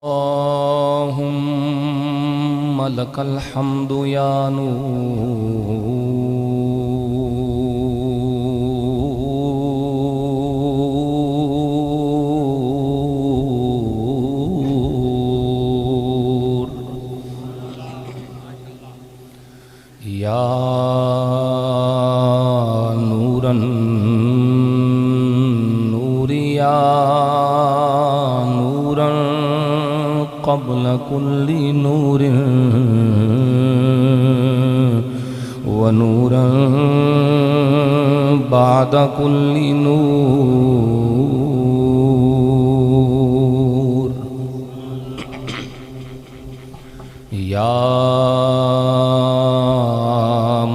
اللهم لك الحمد يا نور يا نور النور يا نورا قبل كل نور ونورا بعد كل نور يا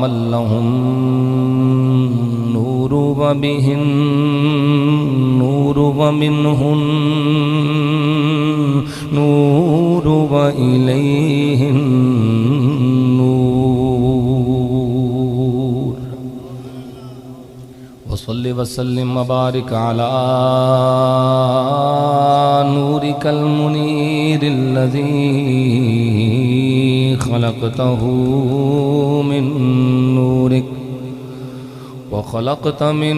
من لهم نور وبهم نور ومنهم نور وإليه النور وصل وسلم وبارك على نورك المنير الذي خلقته من نورك وخلقت من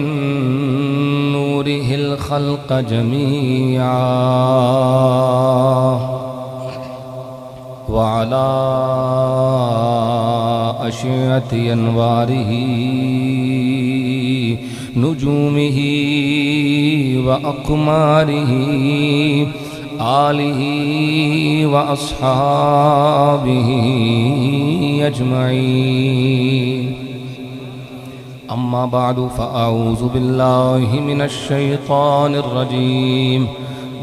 نوره الخلق جميعا وعلى أشعة أنواره نجومه وأقماره آله وأصحابه أجمعين أما بعد فأعوذ بالله من الشيطان الرجيم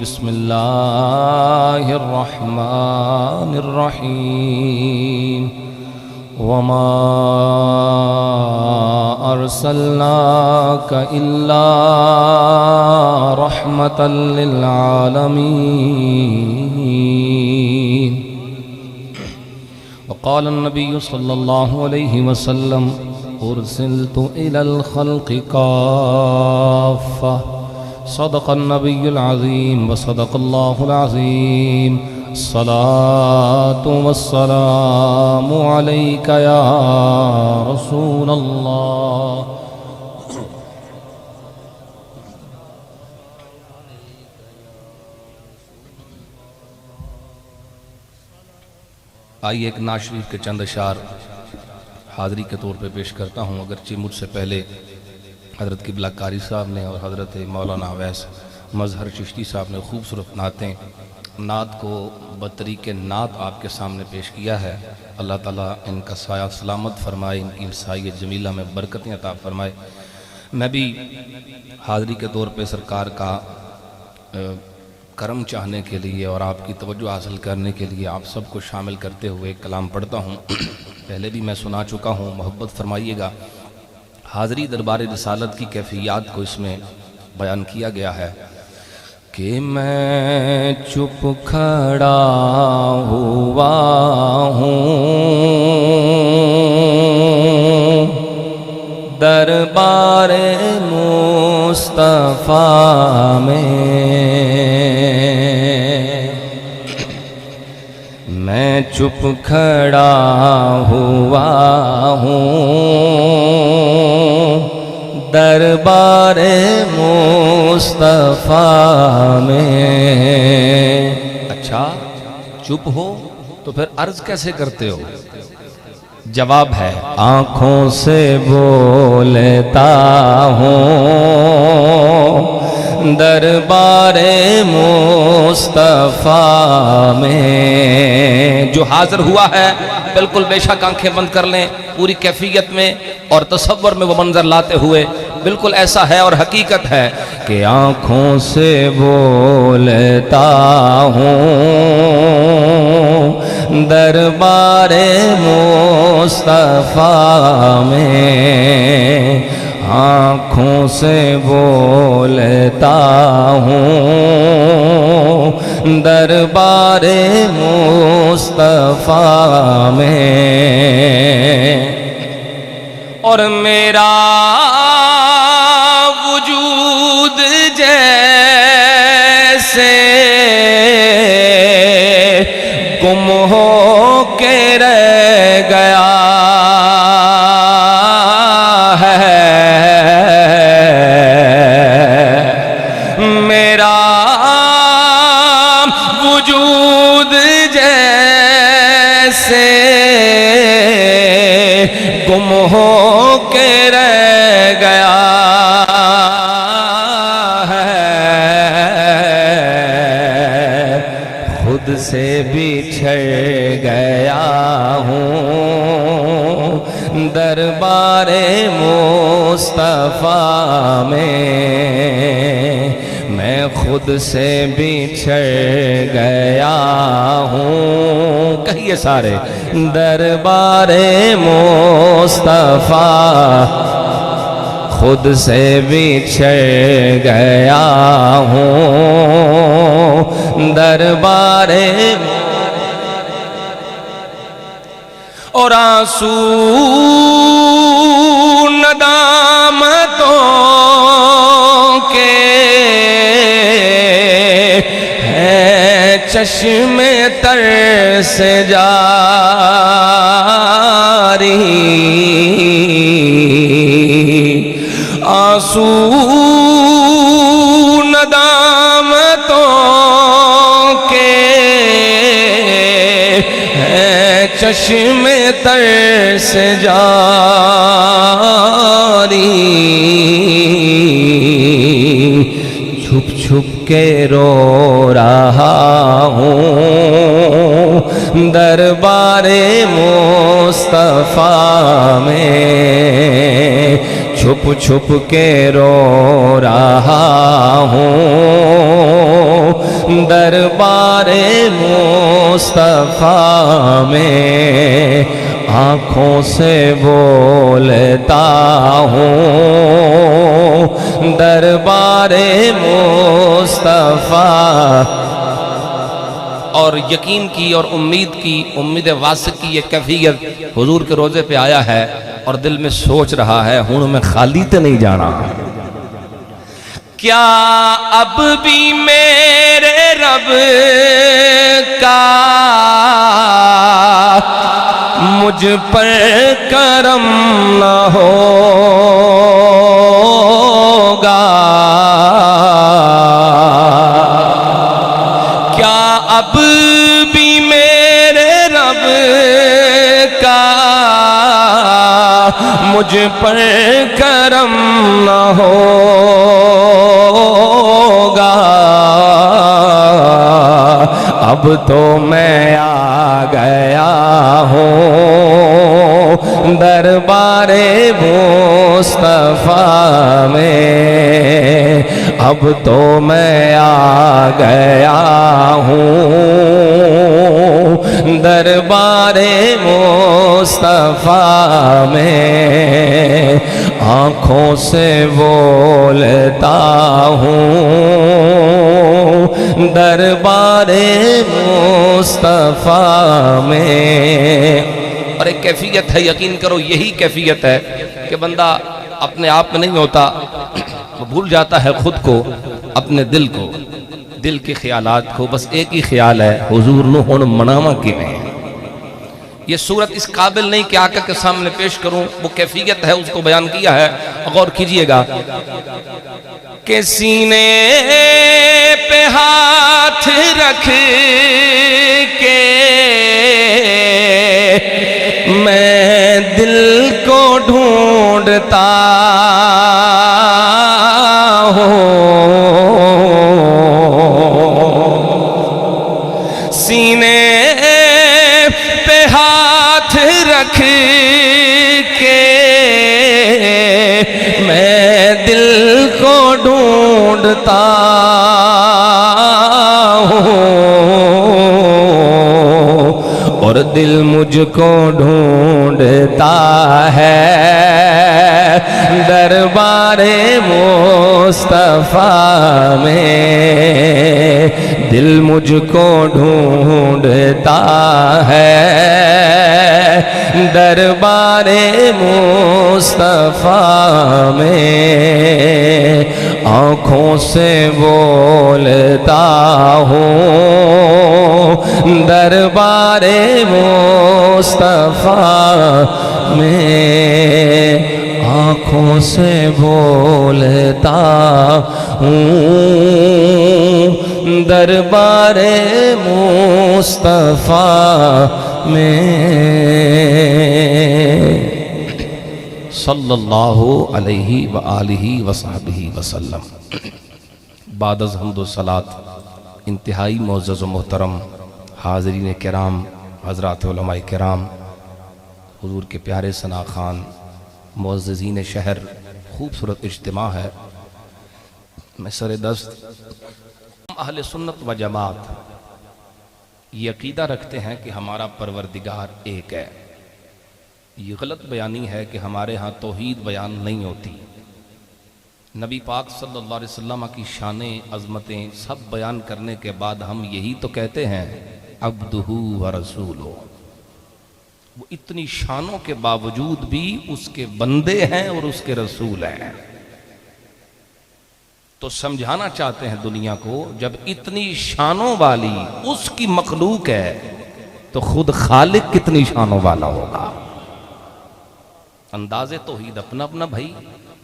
بسم الله الرحمن الرحيم وما أرسلناك إلا رحمة للعالمين وقال النبي صلى الله عليه وسلم أرسلت إلى الخلق كافة صدق النبي العظيم وصدق الله العظيم الصلاة والسلام عليك يا رسول الله آئیے ایک نعت شریف کے چند اشعار حاضری کے طور پہ پیش کرتا ہوں، اگرچہ مجھ سے پہلے حضرت قبلہ قاری صاحب نے اور حضرت مولانا اویس مظہر چشتی صاحب نے خوبصورت نعتیں نعت کو بطریق نعت آپ کے سامنے پیش کیا ہے۔ اللہ تعالیٰ ان کا سایہ سلامت فرمائے، ان کی سایہ جمیلہ میں برکتیں عطا فرمائے۔ میں بھی حاضری کے طور پہ سرکار کا کرم چاہنے کے لیے اور آپ کی توجہ حاصل کرنے کے لیے آپ سب کو شامل کرتے ہوئے کلام پڑھتا ہوں۔ پہلے بھی میں سنا چکا ہوں، محبت فرمائیے گا۔ حاضری دربار رسالت کی کیفیات کو اس میں بیان کیا گیا ہے کہ میں چپ کھڑا ہوا ہوں دربار مصطفیٰ میں چپ کھڑا ہوا ہوں دربار مصطفیٰ میں۔ اچھا چپ ہو تو پھر عرض کیسے کرتے ہو؟ جواب ہے آنکھوں سے بولتا ہوں دربار مصطفیٰ میں۔ جو حاضر ہوا ہے بالکل بے شک آنکھیں بند کر لیں، پوری کیفیت میں اور تصور میں وہ منظر لاتے ہوئے بالکل ایسا ہے اور حقیقت ہے کہ آنکھوں سے بولتا ہوں دربار مصطفیٰ میں، آنکھوں سے بولتا ہوں دربار مصطفیٰ میں، اور میرا وجود جیسے گم ہو کے رہ گیا ہے میرا وجود جیسے گم ہو کے رہ گیا خود سے بچھڑ گیا ہوں دربار مصطفیٰ میں خود سے بچھڑ گیا ہوں کہیے سارے دربار مصطفیٰ خود سے بچھڑ گیا ہوں دربار اور آنسو ندامتوں کے ہیں چشم تر سے جاری آنسو ندامتوں کے ہیں چشم تر سے جاری چھپ چھپ کے رو رہا ہوں دربار مصطفیٰ میں چھپ چھپ کے رو رہا ہوں دربار مصطفیٰ میں آنکھوں سے بولتا ہوں دربار مصطفیٰ اور یقین کی اور امید کی امید واثق کی یہ کیفیت حضور کے روزے پہ آیا ہے اور دل میں سوچ رہا ہے ہوں میں خالی تے نہیں جانا کیا اب بھی میرے رب کا مجھ پر کرم نہ ہوگا کیا اب بھی میرے رب کا مجھ پر کرم نہ ہوگا اب تو میں آ گیا ہوں دربار مصطفیٰ میں اب تو میں آ گیا ہوں دربار مصطفیٰ میں آنکھوں سے بولتا ہوں دربار مصطفیٰ میں اور ایک کیفیت ہے یقین کرو یہی کیفیت ہے کہ بندہ اپنے آپ میں نہیں ہوتا وہ بھول جاتا ہے خود کو اپنے دل کو دل کے خیالات کو بس ایک ہی خیال ہے حضور نو ہن مناوا کیویں یہ صورت اس قابل نہیں کہ آقا کے سامنے پیش کروں وہ کیفیت ہے اس کو بیان کیا ہے غور کیجئے گا کہ سینے پہ ہاتھ رکھ کے میں دل کو ڈھونڈتا ہوں سینے پہ ہاتھ رکھ کے میں دل کو ڈھونڈتا ہوں اور دل مجھ کو ڈھونڈتا ہے دربار مصطفیٰ میں دل مجھ کو ڈھونڈتا ہے دربار مصطفیٰ میں، آنکھوں سے بولتا ہوں دربار مصطفیٰ میں، آنکھوں سے بولتا ہوں دربار مصطفیٰ میں۔ صلی اللہ علیہ وآلہ وصحبہ وسلم۔ بعد از حمد و صلاۃ انتہائی معزز و محترم حاضرین کرام، حضرات علماء کرام، حضور کے پیارے ثنا خان، معززین شہر، خوبصورت اجتماع ہے۔ میں سر دست اہل سنت و جماعت یہ عقیدہ رکھتے ہیں کہ ہمارا پروردگار ایک ہے۔ یہ غلط بیانی ہے کہ ہمارے ہاں توحید بیان نہیں ہوتی۔ نبی پاک صلی اللہ علیہ وسلم کی شانیں، عظمتیں سب بیان کرنے کے بعد ہم یہی تو کہتے ہیں عبدہ و رسولہ۔ وہ اتنی شانوں کے باوجود بھی اس کے بندے ہیں اور اس کے رسول ہیں۔ تو سمجھانا چاہتے ہیں دنیا کو، جب اتنی شانوں والی اس کی مخلوق ہے تو خود خالق کتنی شانوں والا ہوگا۔ انداز توحید اپنا اپنا بھائی،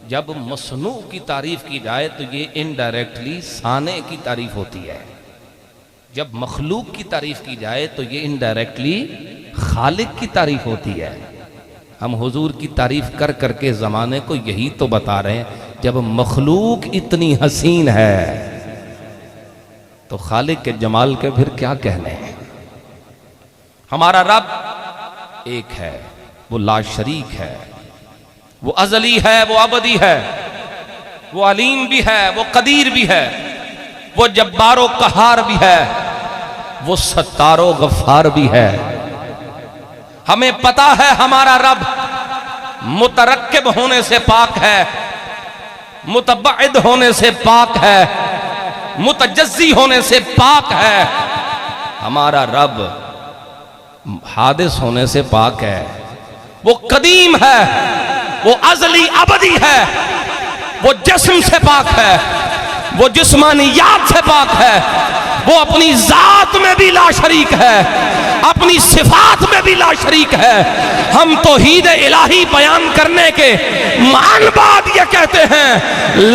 جب مصنوع کی تعریف کی جائے تو یہ انڈائریکٹلی صانع کی تعریف ہوتی ہے، جب مخلوق کی تعریف کی جائے تو یہ انڈائریکٹلی خالق کی تعریف ہوتی ہے۔ ہم حضور کی تعریف کر کر کے زمانے کو یہی تو بتا رہے ہیں، جب مخلوق اتنی حسین ہے تو خالق کے جمال کے پھر کیا کہنے ہیں۔ ہمارا رب ایک ہے، وہ لا شریک ہے، وہ ازلی ہے، وہ ابدی ہے، وہ علیم بھی ہے، وہ قدیر بھی ہے، وہ جبار و قہار بھی ہے، وہ ستار و غفار بھی ہے۔ ہمیں پتا ہے ہمارا رب مترکب ہونے سے پاک ہے، متبعد ہونے سے پاک ہے، متجزی ہونے سے پاک ہے۔ ہمارا رب حادث ہونے سے پاک ہے، وہ قدیم ہے، وہ ازلی ابدی ہے، وہ جسم سے پاک ہے، وہ جسمانیات سے پاک ہے، وہ اپنی ذات میں بھی لا شریک ہے، اپنی صفات میں بھی لا شریک ہے۔ ہم توحید الہی بیان کرنے کے مان بعد یہ کہتے ہیں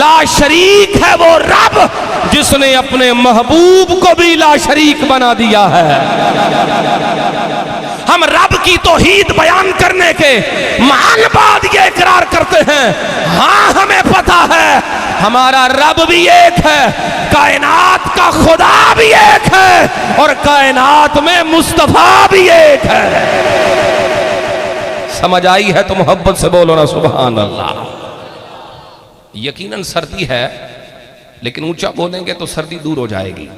لا شریک ہے وہ رب جس نے اپنے محبوب کو بھی لا شریک بنا دیا ہے۔ ہم رب کی توحید بیان کرنے کے مان بعد یہ اقرار کرتے ہیں ہاں ہمیں پتا ہے ہمارا رب بھی ایک ہے، کائنات کا خدا بھی ایک ہے، اور کائنات میں مصطفیٰ بھی ایک ہے۔ سمجھ آئی ہے تو محبت سے بولو نا سبحان اللہ۔ یقیناً سردی ہے لیکن اونچا بولیں گے تو سردی دور ہو جائے گی۔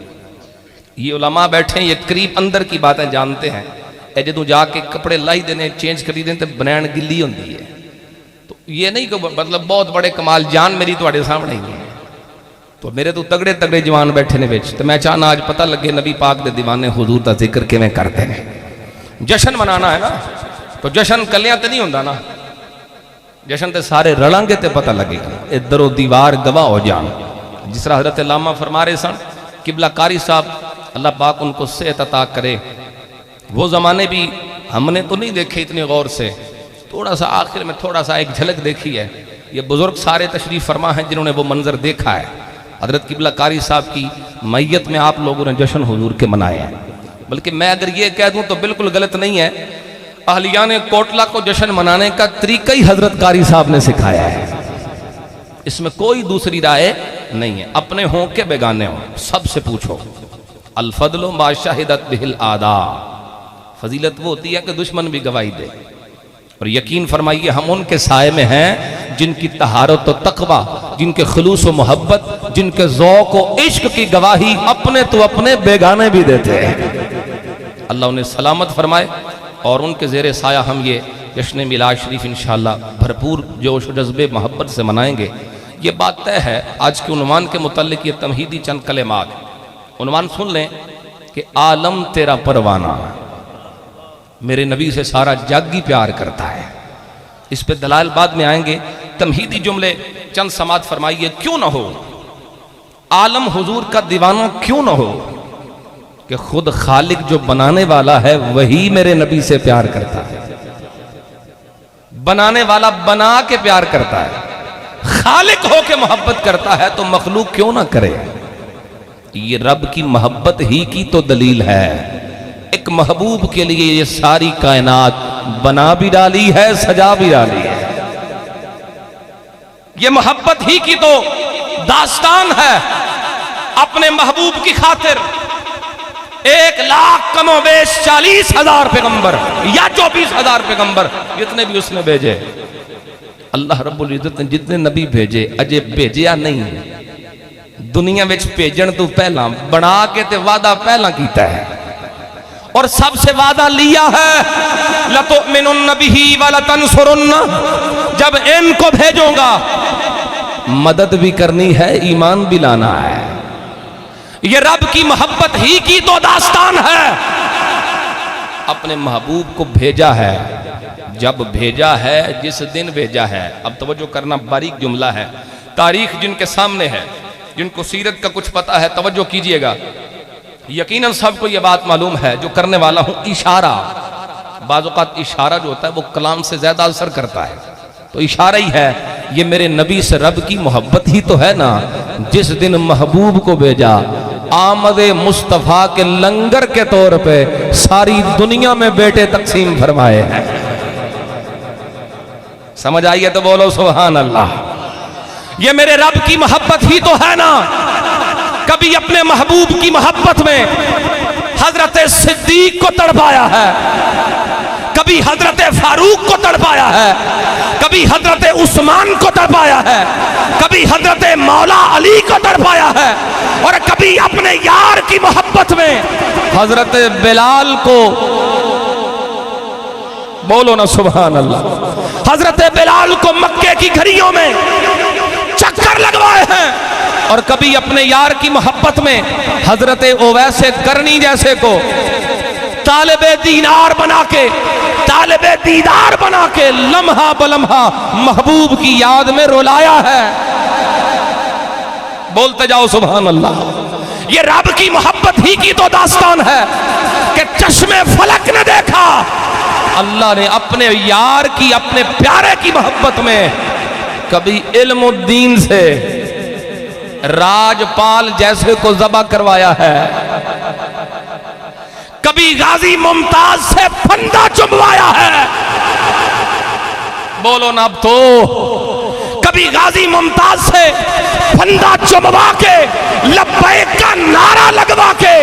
یہ علماء بیٹھے ہیں، یہ قریب اندر کی باتیں جانتے ہیں۔ اے جدوں جا کے کپڑے لائی دینے چینج کری دینے تو بنین گلی ہوندی ہے، تو یہ نہیں کہ مطلب بہت بڑے کمال جان میری تواڈے سامنے ہی ہے۔ تو میرے تو تگڑے تگڑے جوان بیٹھے نے وچ، تو میں چاہنا آج پتہ لگے نبی پاک دے دیوانے حضور دا ذکر کیویں کرتے ہیں۔ جشن منانا ہے نا، تو جشن کلیاں تے نہیں ہوندا نا، جشن تے سارے رلاں گے تے پتہ لگے گا، ادھر و دیوار گواہ ہو جان۔ جس طرح حضرت علامہ فرما رہے سن، قبلہ قاری صاحب اللہ پاک ان کو صحت عطا کرے، وہ زمانے بھی ہم نے تو نہیں دیکھے اتنے غور سے، تھوڑا سا آخر میں تھوڑا سا ایک جھلک دیکھی ہے۔ یہ بزرگ سارے تشریف فرما ہیں جنہوں نے وہ منظر دیکھا ہے۔ حضرت قبلہ قاری صاحب کی میت میں آپ لوگوں نے جشن حضور کے منائے ہیں، بلکہ میں اگر یہ کہہ دوں تو بالکل غلط نہیں ہے، اہلیان کوٹلہ کو جشن منانے کا طریقہ ہی حضرت قاری صاحب نے سکھایا ہے۔ اس میں کوئی دوسری رائے نہیں ہے، اپنے ہوں کہ بیگانے ہوں، سب سے پوچھو۔ الفضل ما شہدت بہ الاعداء، فضیلت وہ ہوتی ہے کہ دشمن بھی گواہی دے، اور یقین فرمائیے ہم ان کے سائے میں ہیں جن کی طہارت و تقوی، جن کے خلوص و محبت، جن کے ذوق و عشق کی گواہی اپنے تو اپنے بیگانے بھی دیتے ہیں۔ اللہ انہیں سلامت فرمائے، اور ان کے زیر سایہ ہم یہ جشن میلاد شریف انشاءاللہ بھرپور جوش و جذبے محبت سے منائیں گے۔ یہ بات طے ہے، آج کے عنوان کے متعلق یہ تمہیدی چند کلمات عنوان سن لیں کہ عالم تیرا پروانہ، میرے نبی سے سارا جگ ہی پیار کرتا ہے۔ اس پہ دلائل بعد میں آئیں گے، تمہیدی جملے چند سماعت فرمائیے۔ کیوں نہ ہو عالم حضور کا دیوانہ، کیوں نہ ہو کہ خود خالق جو بنانے والا ہے وہی میرے نبی سے پیار کرتا ہے۔ بنانے والا بنا کے پیار کرتا ہے، خالق ہو کے محبت کرتا ہے تو مخلوق کیوں نہ کرے؟ یہ رب کی محبت ہی کی تو دلیل ہے۔ ایک محبوب کے لیے یہ ساری کائنات بنا بھی ڈالی ہے، سجا بھی ڈالی ہے۔ یہ محبت ہی کی تو داستان ہے۔ اپنے محبوب کی خاطر 1,00,000 کم و بیش 40,000 پیغمبر یا 24,000 پیغمبر جتنے بھی اس نے بھیجے، اللہ رب العزت نے جتنے نبی بھیجے اجے بھیجیا نہیں، دنیا وچ بھیجن تو پہلا بنا کے تے وعدہ پہلا کیتا ہے، اور سب سے وعدہ لیا ہے لَتُؤْمِنُنَّ بِهِ وَلَتَنْصُرُنَّ، جب ان کو بھیجوں گا مدد بھی کرنی ہے، ایمان بھی لانا ہے۔ یہ رب کی محبت ہی کی تو داستان ہے۔ اپنے محبوب کو بھیجا ہے، جب بھیجا ہے، جس دن بھیجا ہے۔ اب توجہ کرنا، باریک جملہ ہے، تاریخ جن کے سامنے ہے، جن کو سیرت کا کچھ پتہ ہے توجہ کیجئے گا۔ یقیناً سب کو یہ بات معلوم ہے، جو کرنے والا ہوں، اشارہ، بعض اوقات اشارہ جو ہوتا ہے وہ کلام سے زیادہ اثر کرتا ہے، تو اشارہ ہی ہے۔ یہ میرے نبی سے رب کی محبت ہی تو ہے نا، جس دن محبوب کو بھیجا، آمد مصطفیٰ کے لنگر کے طور پہ ساری دنیا میں بیٹے تقسیم فرمائے ہیں۔ سمجھ آئیے تو بولو سبحان اللہ۔ یہ میرے رب کی محبت ہی تو ہے نا۔ کبھی اپنے محبوب کی محبت میں حضرت صدیق کو تڑپایا ہے، کبھی حضرت فاروق کو تڑپایا ہے، کبھی حضرت عثمان کو تڑپایا ہے، کبھی حضرت مولا علی کو تڑپایا ہے، اور کبھی اپنے یار کی محبت میں حضرت بلال کو، بولو نا سبحان اللہ، حضرت بلال کو مکے کی گھڑیوں میں چکر لگوائے ہیں، اور کبھی اپنے یار کی محبت میں حضرت اویس کرنی جیسے کو طالب دینار بنا کے، طالب دیدار بنا کے لمحہ بلمحہ محبوب کی یاد میں رلایا ہے۔ بولتے جاؤ سبحان اللہ۔ یہ رب کی محبت ہی کی تو داستان ہے کہ چشم فلک نے دیکھا، اللہ نے اپنے یار کی، اپنے پیارے کی محبت میں کبھی علم الدین سے راجپال جیسے کو ذبح کروایا ہے، کبھی غازی ممتاز سے پھندا چموایا ہے، بولو نا اب تو، کبھی غازی ممتاز سے پھندا چموا کے لبیک کا نعرہ لگوا کے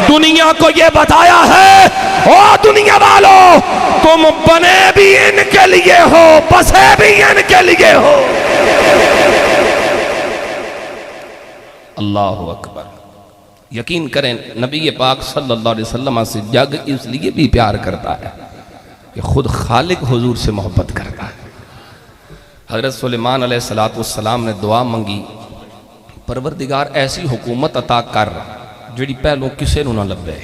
دنیا کو یہ بتایا ہے، او دنیا والو تم بنے بھی ان کے لیے ہو، بسے بھی ان کے لیے ہو۔ اللہ اکبر۔ یقین کریں نبی پاک صلی اللہ علیہ وسلم سے جگ اس لیے بھی پیار کرتا ہے کہ خود خالق حضور سے محبت کرتا ہے۔ حضرت سلیمان علیہ السلام نے دعا منگی، پروردگار ایسی حکومت عطا کر جڑی پہلوں کسے نہ لبے،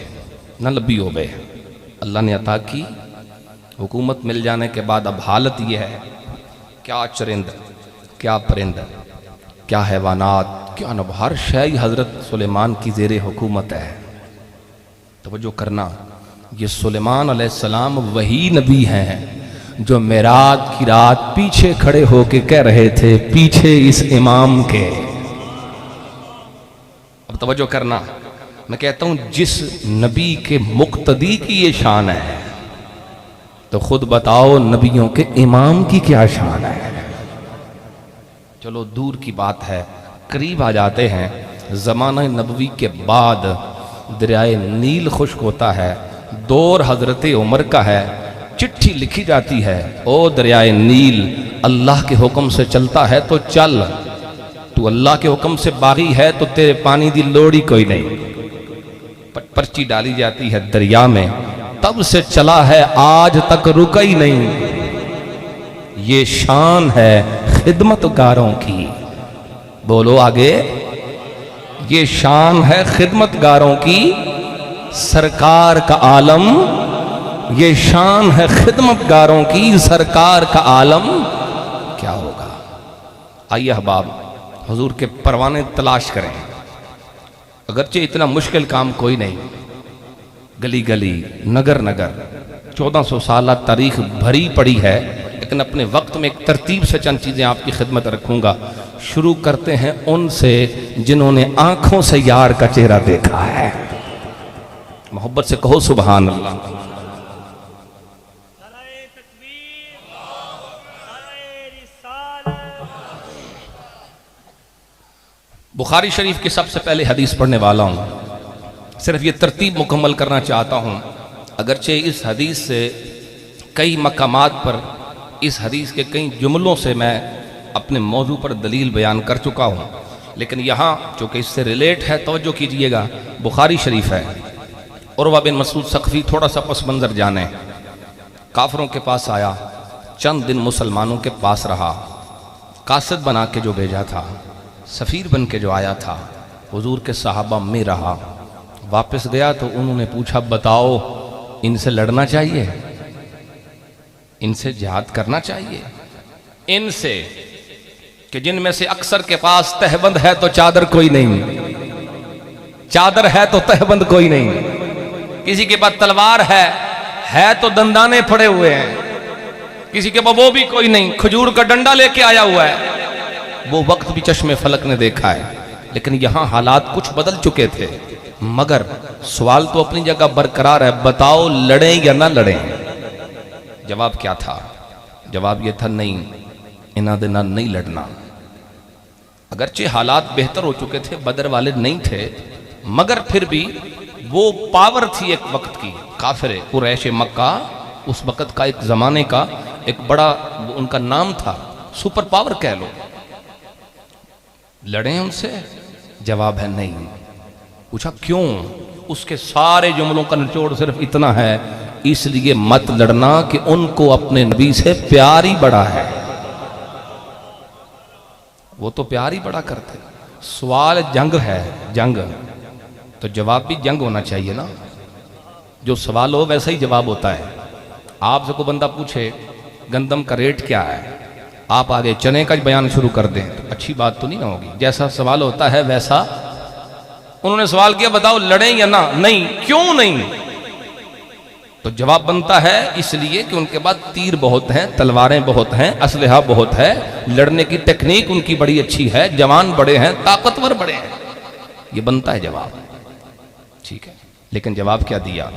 نہ لبی ہوئے۔ اللہ نے عطا کی۔ حکومت مل جانے کے بعد اب حالت یہ ہے، کیا چرند، کیا پرند، کیا حیوانات، کیا نب، ہر شے حضرت سلیمان کی زیر حکومت ہے۔ توجہ کرنا، یہ سلیمان علیہ السلام وہی نبی ہیں جو معراج کی رات پیچھے کھڑے ہو کے کہہ رہے تھے، پیچھے اس امام کے۔ اب توجہ کرنا، میں کہتا ہوں جس نبی کے مقتدی کی یہ شان ہے تو خود بتاؤ نبیوں کے امام کی کیا شان ہے۔ چلو دور کی بات ہے، قریب آ جاتے ہیں۔ زمانہ نبوی کے بعد دریائے نیل خشک ہوتا ہے، دور حضرت عمر کا ہے، چٹھی لکھی جاتی ہے، او دریائے نیل اللہ کے حکم سے چلتا ہے تو چل، تو اللہ کے حکم سے باغی ہے تو تیرے پانی دی لوڑی کوئی نہیں۔ پرچی ڈالی جاتی ہے دریا میں، تب سے چلا ہے آج تک رکا ہی نہیں۔ یہ شان ہے خدمت گاروں کی، بولو آگے، یہ شان ہے خدمتگاروں کی سرکار کا عالم، یہ شان ہے خدمتگاروں کی سرکار کا عالم کیا ہوگا۔ آئیے احباب حضور کے پروانے تلاش کریں، اگرچہ اتنا مشکل کام کوئی نہیں، گلی گلی نگر نگر 1400 سالہ تاریخ بھری پڑی ہے، لیکن اپنے وقت میں ایک ترتیب سے چند چیزیں آپ کی خدمت رکھوں گا۔ شروع کرتے ہیں ان سے جنہوں نے آنکھوں سے یار کا چہرہ دیکھا ہے، محبت سے کہو سبحان اللہ۔ بخاری شریف کی سب سے پہلے حدیث پڑھنے والا ہوں، صرف یہ ترتیب مکمل کرنا چاہتا ہوں، اگرچہ اس حدیث سے کئی مقامات پر اس حدیث کے کئی جملوں سے میں اپنے موضوع پر دلیل بیان کر چکا ہوں، لیکن یہاں چونکہ اس سے ریلیٹ ہے توجہ کیجئے گا، بخاری شریف ہے۔ عروہ بن مسعود ثقفی تھوڑا سا پس منظر جانے، کافروں کے پاس آیا، چند دن مسلمانوں کے پاس رہا، قاصد بنا کے جو بھیجا تھا، سفیر بن کے جو آیا تھا، حضور کے صحابہ میں رہا، واپس گیا تو انہوں نے پوچھا بتاؤ ان سے لڑنا چاہیے، ان سے جہاد کرنا چاہیے، ان سے کہ جن میں سے اکثر کے پاس تہبند ہے تو چادر کوئی نہیں، چادر ہے تو تہبند کوئی نہیں، کسی کے پاس تلوار ہے تو دندانے پڑے ہوئے ہیں، کسی کے پاس وہ بھی کوئی نہیں، کھجور کا ڈنڈا لے کے آیا ہوا ہے۔ وہ وقت بھی چشم فلک نے دیکھا ہے، لیکن یہاں حالات کچھ بدل چکے تھے، مگر سوال تو اپنی جگہ برقرار ہے، بتاؤ لڑیں یا نہ لڑیں؟ جواب کیا تھا؟ جواب یہ تھا نہیں، انہاں دے نال نہیں لڑنا۔ اگرچہ حالات بہتر ہو چکے تھے، بدر والے نہیں تھے، مگر پھر بھی وہ پاور تھی ایک وقت کی، کافر قریش مکہ اس وقت کا ایک زمانے کا ایک بڑا ان کا نام تھا، سپر پاور کہہ لو، لڑیں ان سے؟ جواب ہے نہیں۔ پوچھا کیوں؟ اس کے سارے جملوں کا نچوڑ صرف اتنا ہے، اس لیے مت لڑنا کہ ان کو اپنے نبی سے پیار ہی بڑا ہے، وہ تو پیار ہی بڑا کرتے۔ سوال جنگ ہے، جنگ تو جواب بھی جنگ ہونا چاہیے نا، جو سوال ہو ویسا ہی جواب ہوتا ہے۔ آپ سے کوئی بندہ پوچھے گندم کا ریٹ کیا ہے، آپ آگے چنے کا بیان شروع کر دیں تو اچھی بات تو نہیں نہ ہوگی، جیسا سوال ہوتا ہے ویسا۔ انہوں نے سوال کیا بتاؤ لڑیں یا نہ؟ نہیں۔ کیوں نہیں؟ تو جواب بنتا ہے اس لیے کہ ان کے بعد تیر بہت ہیں، تلواریں بہت ہیں، اسلحہ بہت ہے، لڑنے کی ٹیکنیک ان کی بڑی اچھی ہے، جوان بڑے ہیں، طاقتور بڑے ہیں، یہ بنتا ہے جواب، ٹھیک ہے۔ لیکن جواب کیا دیا؟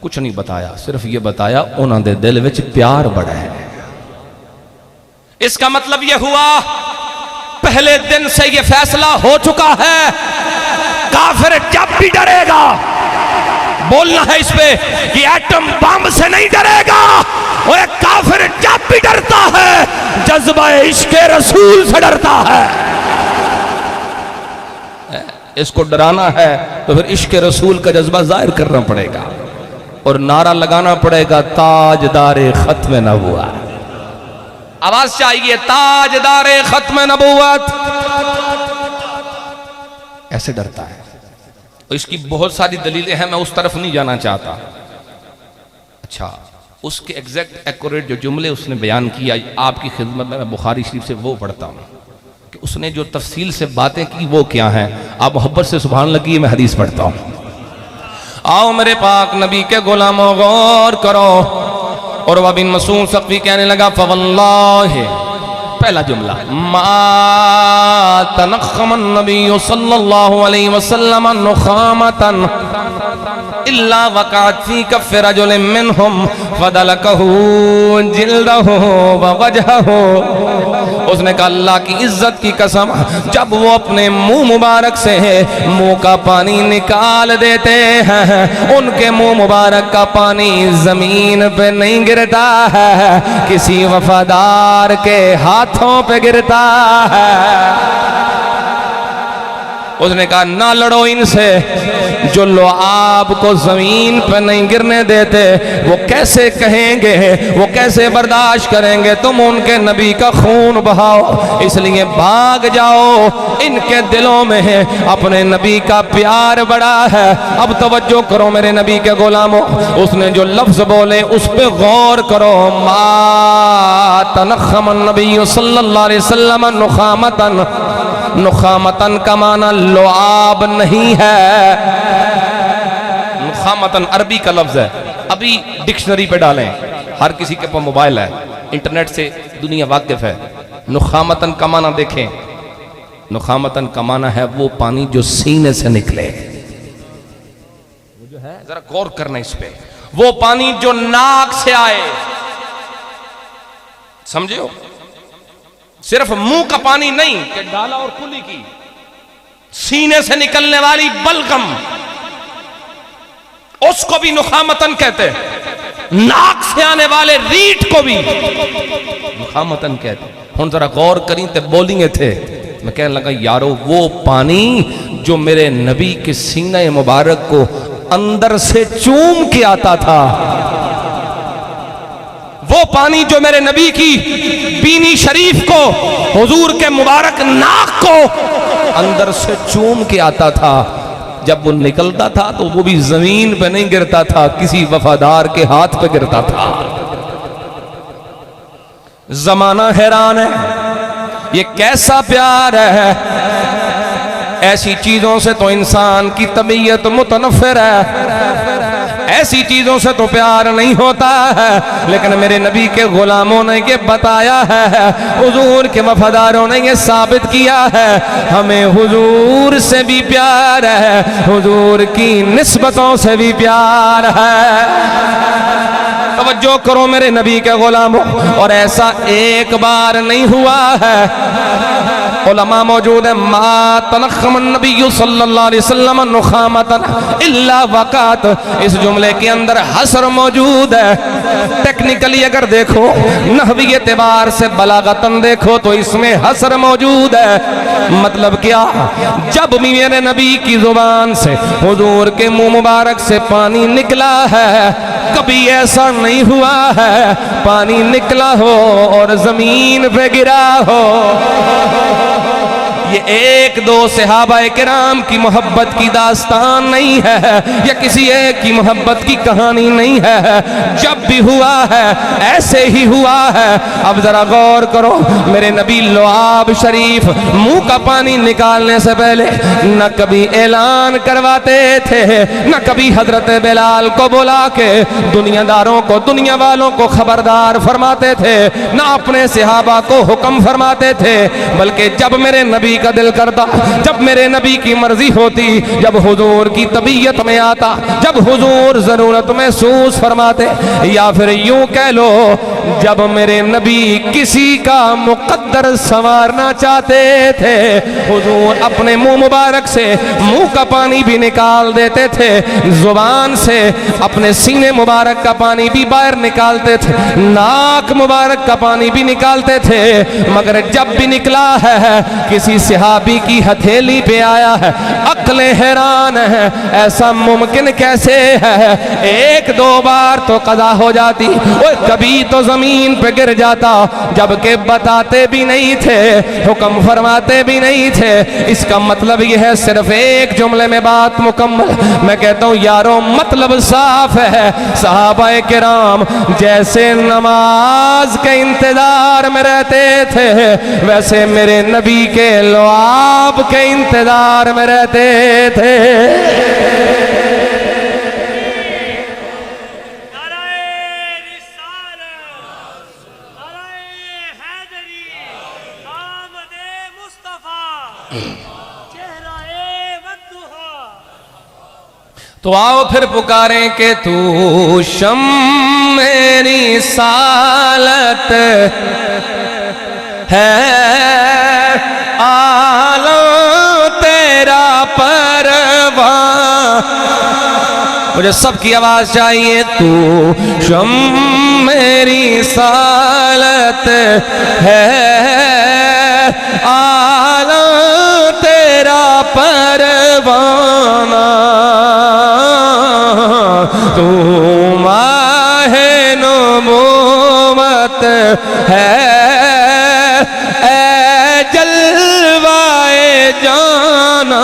کچھ نہیں بتایا، صرف یہ بتایا انہاں دے دل وچ پیار بڑا ہے۔ اس کا مطلب یہ ہوا پہلے دن سے یہ فیصلہ ہو چکا ہے، کافر جب بھی ڈرے گا، بولنا ہے اس پہ کہ ایٹم بم سے نہیں ڈرے گا، وہ ایک کافر جب بھی ڈرتا ہے جذبہ عشق رسول سے ڈرتا ہے۔ اس کو ڈرانا ہے تو پھر عشق رسول کا جذبہ ظاہر کرنا پڑے گا اور نعرہ لگانا پڑے گا تاجدار ختم نبوت۔ آواز چاہیے تاجدار ختم نبوت، ایسے ڈرتا ہے۔ اس کی بہت ساری دلیلیں ہیں، میں اس طرف نہیں جانا چاہتا۔ اچھا، اس کے ایگزیکٹ ایکوریٹ جو جملے اس نے بیان کیا آپ کی خدمت میں بخاری شریف سے وہ پڑھتا ہوں کہ اس نے جو تفصیل سے باتیں کی وہ کیا ہیں۔ آپ محبت سے سبحان اللہ کی میں حدیث پڑھتا ہوں۔ آؤ میرے پاک نبی کے غلاموں غور کرو۔ عروہ بن مسعود ثقفی کہنے لگا فواللہ، پہلا جملہ، ما تنخم النبی صلی اللہ علیہ وسلم نخامتا الا وقعت فی کف رجل منہم فدلکہ جلدہ ووجہہ۔ اس نے کہا اللہ کی عزت کی قسم، جب وہ اپنے منہ مبارک سے منہ کا پانی نکال دیتے ہیں، ان کے منہ مبارک کا پانی زمین پہ نہیں گرتا ہے، کسی وفادار کے ہاتھوں پہ گرتا ہے۔ اس نے کہا نہ لڑو ان سے، جو لعاب کو زمین پہ نہیں گرنے دیتے وہ کیسے کہیں گے، وہ کیسے برداشت کریں گے تم ان کے نبی کا خون بہاؤ، اس لیے بھاگ جاؤ، ان کے دلوں میں اپنے نبی کا پیار بڑا ہے۔ اب توجہ کرو میرے نبی کے غلاموں، اس نے جو لفظ بولے اس پہ غور کرو، ما تنخم النبی صلی اللہ علیہ وسلم نخامتن، نخامتن کا معنی لعاب نہیں ہے، نخامتن عربی کا لفظ ہے، ابھی ڈکشنری پہ ڈالیں، ہر کسی کے پاس موبائل ہے، انٹرنیٹ سے دنیا واقف ہے۔ نخامتن کا معنی دیکھیں، نخامتن کا معنی ہے وہ پانی جو سینے سے نکلے، جو ہے ذرا غور کرنا اس پہ، وہ پانی جو ناک سے آئے، سمجھے ہو، صرف منہ کا پانی نہیں کہ ڈالا اور کلی کی، سینے سے نکلنے والی بلغم، اس کو بھی نخامتن کہتے ہیں، ناک سے آنے والے ریٹ کو بھی نخامتن کہتے ہیں۔ ہن ذرا غور کریں تے بولیں گے تھے، میں کہنے لگا یارو وہ پانی جو میرے نبی کے سینہ مبارک کو اندر سے چوم کے آتا تھا، وہ پانی جو میرے نبی کی بینی شریف کو، حضور کے مبارک ناک کو اندر سے چوم کے آتا تھا، جب وہ نکلتا تھا تو وہ بھی زمین پہ نہیں گرتا تھا، کسی وفادار کے ہاتھ پہ گرتا تھا۔ زمانہ حیران ہے، یہ کیسا پیار ہے، ایسی چیزوں سے تو انسان کی طبیعت متنفر ہے، ایسی چیزوں سے تو پیار نہیں ہوتا ہے، لیکن میرے نبی کے غلاموں نے یہ بتایا ہے، حضور کے وفاداروں نے یہ ثابت کیا ہے، ہمیں حضور سے بھی پیار ہے، حضور کی نسبتوں سے بھی پیار ہے۔ توجہ کرو میرے نبی کے غلاموں، اور ایسا ایک بار نہیں ہوا ہے، علماء موجود ہیں، ما تنخم النبی صلی اللہ علیہ وسلم نخامتن الا وقات، اس جملے کے اندر حصر موجود ہے، ٹیکنیکلی اگر دیکھو، نحوی اعتبار سے بلاغتاً دیکھو تو اس میں حصر موجود ہے، مطلب کیا، جب بھی میرے نبی کی زبان سے، حضور کے منہ مبارک سے پانی نکلا ہے، کبھی ایسا نہیں ہوا ہے پانی نکلا ہو اور زمین پہ گرا ہو۔ یہ ایک دو صحابہ کرام کی محبت کی داستان نہیں ہے، یا کسی ایک کی محبت کی کہانی نہیں ہے، جب بھی ہوا ہے ایسے ہی ہوا ہے۔ اب ذرا غور کرو، میرے نبی لعاب شریف منہ کا پانی نکالنے سے پہلے نہ کبھی اعلان کرواتے تھے، نہ کبھی حضرت بلال کو بلا کے دنیا داروں کو، دنیا والوں کو خبردار فرماتے تھے، نہ اپنے صحابہ کو حکم فرماتے تھے، بلکہ جب میرے نبی کا دل کرتا، جب میرے نبی کی مرضی ہوتی، جب حضور کی طبیعت میں آتا، جب حضور ضرورت محسوس فرماتے، یا پھر یوں کہہ لو جب میرے نبی کسی کا مقدر سنوارنا چاہتے تھے، حضور اپنے منہ مبارک سے منہ کا پانی بھی نکال دیتے تھے، زبان سے اپنے سینے مبارک کا پانی بھی باہر نکالتے تھے، ناک مبارک کا پانی بھی نکالتے تھے، مگر جب بھی نکلا ہے کسی صحابی کی ہتھیلی پہ آیا ہے، عقلیں حیران ہیں، ایسا ممکن کیسے ہے، ایک دو بار تو قضا ہو جاتی، کبھی تو زمین پہ گر جاتا، جبکہ بتاتے بھی نہیں تھے، حکم فرماتے بھی نہیں تھے۔ اس کا مطلب یہ ہے، صرف ایک جملے میں بات مکمل، میں کہتا ہوں یارو مطلب صاف ہے، صحابہ کرام جیسے نماز کے انتظار میں رہتے تھے، ویسے میرے نبی کے لعاب کے انتظار میں رہتے تھے۔ تو آؤ پھر پکاریں کہ تو شمع رسالت ہے، عالم تیرا پرواں، مجھے سب کی آواز چاہیے، تو شمع رسالت ہے، عالم تیرا پرواں، تو ماہ نبوت ہے اے جلوائے جانا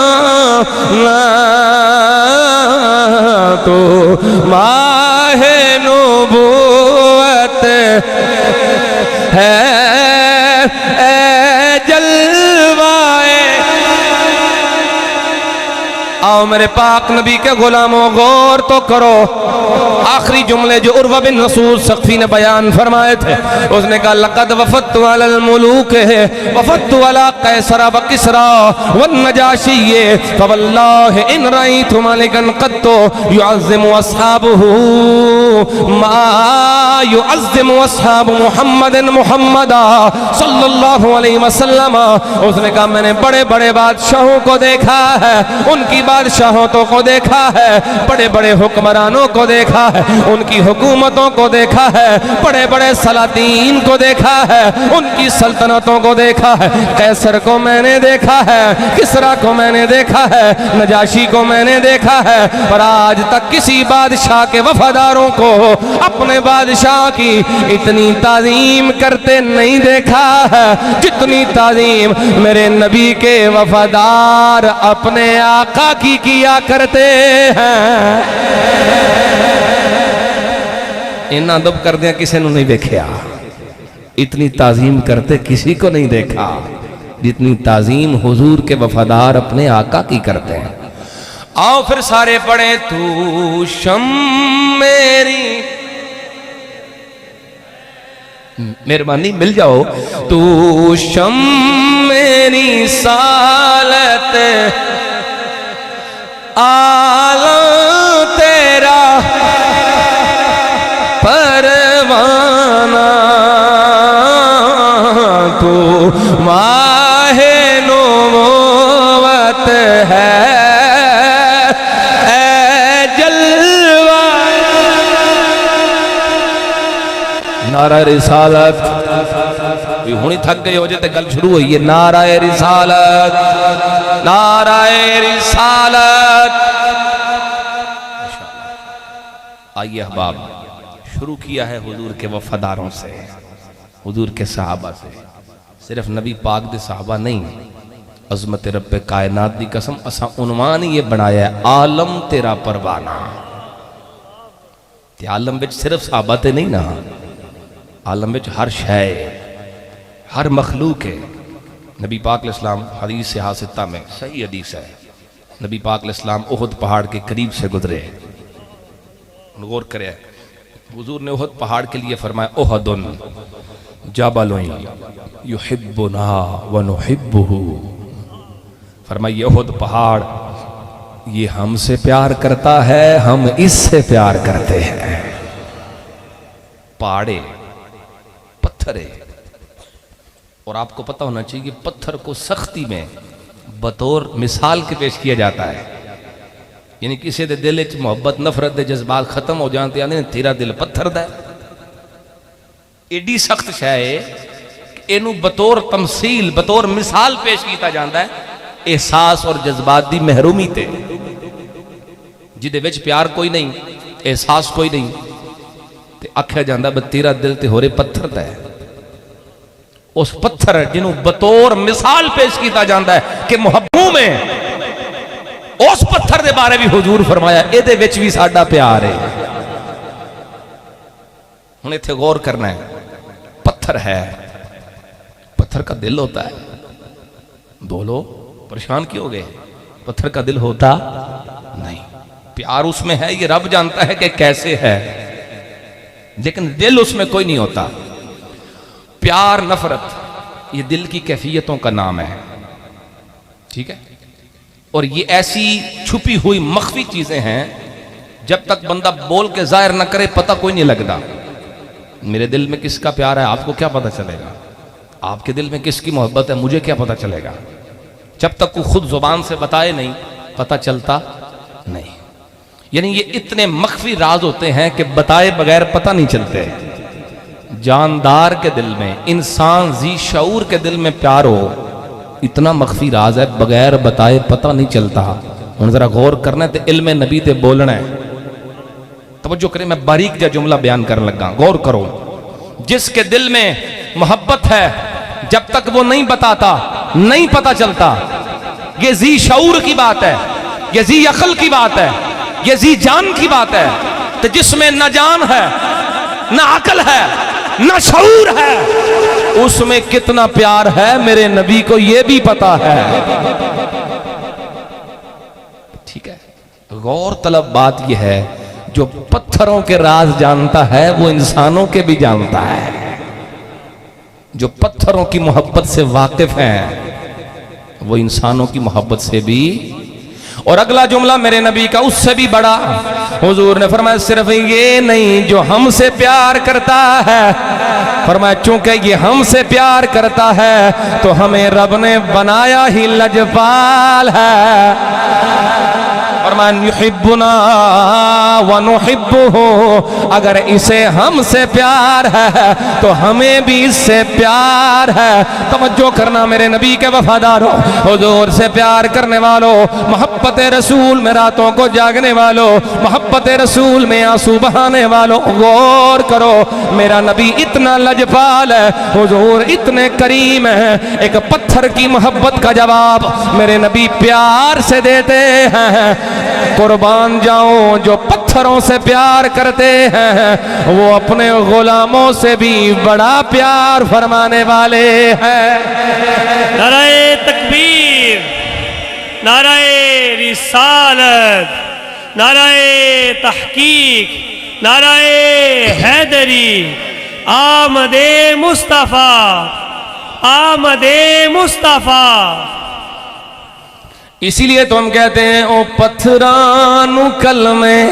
تو ماہ نبوت ہے اے جلوائے۔ آؤ میرے پاک نبی کے غلاموں غور تو کرو، آخری جملے جو عروہ بن مسعود ثقفی نے بیان فرمائے تھے، اس نے کہا لقد وفدت علی الملوک وفدت علی قیصر و کسریٰ والنجاشی فواللہ ان رأیت ملکا قط يعظم اصحابہ ما يعظم اصحاب محمد محمدا صلی اللہ علیہ وسلم۔ اس نے کہا میں نے بڑے بڑے بادشاہوں کو دیکھا ہے، ان کی بادشاہوں کو دیکھا ہے، بڑے بڑے حکمرانوں کو دیکھا ہے، ان کی حکومتوں کو دیکھا ہے، بڑے بڑے سلاطین کو دیکھا ہے، ان کی سلطنتوں کو دیکھا ہے، قیصر کو میں نے دیکھا ہے، کسریٰ کو میں نے دیکھا ہے، نجاشی کو میں نے دیکھا ہے، پر آج تک کسی بادشاہ کے وفاداروں کو اپنے بادشاہ کی اتنی تعظیم کرتے نہیں دیکھا ہے جتنی تعظیم میرے نبی کے وفادار اپنے آقا کی کیا کرتے ہیں۔ انہاں دب کر دیا کسی نے نہیں دیکھیا، اتنی تعظیم کرتے کسی کو نہیں دیکھا جتنی تعظیم حضور کے وفادار اپنے آقا کی کرتے ہیں۔ آؤ پھر سارے پڑھیں تو شم میری، مہربانی مل جاؤ، تو شم میری سالت عالم تیرا پروانہ، تو ماہ نبوت ہے اے جلوہ۔ نعرہ رسالت، ہونی تھک گئے ہو جاتے گل شروع ہوئی ہے، نعرہ رسالت، نعرہ رسالت۔ آئیے احباب، شروع کیا ہے حضور کے وفاداروں سے، حضور کے صحابہ سے، صرف نبی پاک دے صحابہ نہیں، عظمت رب کائنات دی قسم اسا عنوان یہ بنایا ہے عالم تیرا پروانہ۔ تے عالم وچ صرف صحابہ تے نہیں نا، عالم وچ ہر شے، ہر مخلوق ہے۔ نبی پاک علیہ السلام حدیث سے حاصلہ میں صحیح حدیث ہے، نبی پاک علیہ السلام احد پہاڑ کے قریب سے گزرے، غور کرے، حضور نے احد پہاڑ کے لیے فرمایا احد جبل یحبنا ونحبہ، فرمایا یہ احد پہاڑ یہ ہم سے پیار کرتا ہے، ہم اس سے پیار کرتے ہیں۔ پہاڑے پتھرے، اور آپ کو پتہ ہونا چاہیے کہ پتھر کو سختی میں بطور مثال کے پیش کیا جاتا ہے، یعنی کسی دے دل وچ محبت نفرت دے جذبات ختم ہو جانتے ہیں، تیرا دل پتھر دا ہے، ایڈی سخت شے ہے کہ اینو بطور تمثیل بطور مثال پیش کیتا جاتا ہے احساس اور جذبات دی محرومی تے، جدے وچ پیار کوئی نہیں، احساس کوئی نہیں، تے آکھیا جاندا ہے تیرا دل تے ہورے پتھر دا ہے۔ اس پتھر جنہوں بطور مثال پیش کیتا جاتا ہے کہ محبوں میں اس پتھر دے بارے بھی حضور فرمایا اے دے وچ بھی ساڈا پیار ہے۔ ہن ایتھے غور کرنا ہے، پتھر ہے، پتھر کا دل ہوتا ہے، بولو پریشان کیوں گئے؟ پتھر کا دل ہوتا نہیں، پیار اس میں ہے، یہ رب جانتا ہے کہ کیسے ہے، لیکن دل اس میں کوئی نہیں ہوتا۔ پیار نفرت یہ دل کی کیفیتوں کا نام ہے، ٹھیک ہے، اور یہ ایسی چھپی ہوئی مخفی چیزیں ہیں جب تک بندہ بول کے ظاہر نہ کرے پتہ کوئی نہیں لگتا۔ میرے دل میں کس کا پیار ہے آپ کو کیا پتہ چلے گا؟ آپ کے دل میں کس کی محبت ہے مجھے کیا پتہ چلے گا؟ جب تک وہ خود زبان سے بتائے نہیں پتہ چلتا نہیں۔ یعنی یہ اتنے مخفی راز ہوتے ہیں کہ بتائے بغیر پتہ نہیں چلتے۔ جاندار کے دل میں، انسان ذی شعور کے دل میں پیار ہو، اتنا مخفی راز ہے بغیر بتائے پتہ نہیں چلتا۔ ہن ذرا غور کرنا ہے تے علم نبی تے بولنا ہے، توجہ کریں، میں باریک جا جملہ بیان کرنے لگا، غور کرو. جس کے دل میں محبت ہے جب تک وہ نہیں بتاتا نہیں پتا چلتا. یہ ذی شعور کی بات ہے، یہ ذی عقل کی بات ہے، یہ ذی جان کی بات ہے. تو جس میں نہ جان ہے نہ عقل ہے نہ شعور ہے، اس میں کتنا پیار ہے میرے نبی کو یہ بھی پتا ہے. ٹھیک ہے، غور طلب بات یہ ہے، جو پتھروں کے راز جانتا ہے وہ انسانوں کے بھی جانتا ہے. جو پتھروں کی محبت سے واقف ہیں وہ انسانوں کی محبت سے بھی. اور اگلا جملہ میرے نبی کا اس سے بھی بڑا. حضور نے فرمایا صرف یہ نہیں جو ہم سے پیار کرتا ہے، فرمایا چونکہ یہ ہم سے پیار کرتا ہے تو ہمیں رب نے بنایا ہی لجپال ہے. فرمایا یحبنا ونحبہ، اگر اسے ہم سے پیار ہے تو ہمیں بھی اس سے پیار ہے. توجہ کرنا میرے نبی کے وفاداروں، حضور سے پیار کرنے والوں، محبت رسول میں راتوں کو جاگنے والوں، محبت رسول میں آنسو بہانے والوں، غور کرو. میرا نبی اتنا لجپال ہے، حضور اتنے کریم ہیں. ایک پتھر کی محبت کا جواب میرے نبی پیار سے دیتے ہیں. قربان جاؤں، جو پتھروں سے پیار کرتے ہیں وہ اپنے غلاموں سے بھی بڑا پیار فرمانے والے ہیں. نعرہ تکبیر، نعرہ رسالت، نعرہ تحقیق، نعرہ حیدری. آمد مصطفیٰ، آمد مصطفیٰ. اسی لیے تو ہم کہتے ہیں او پتھرانو کلمے،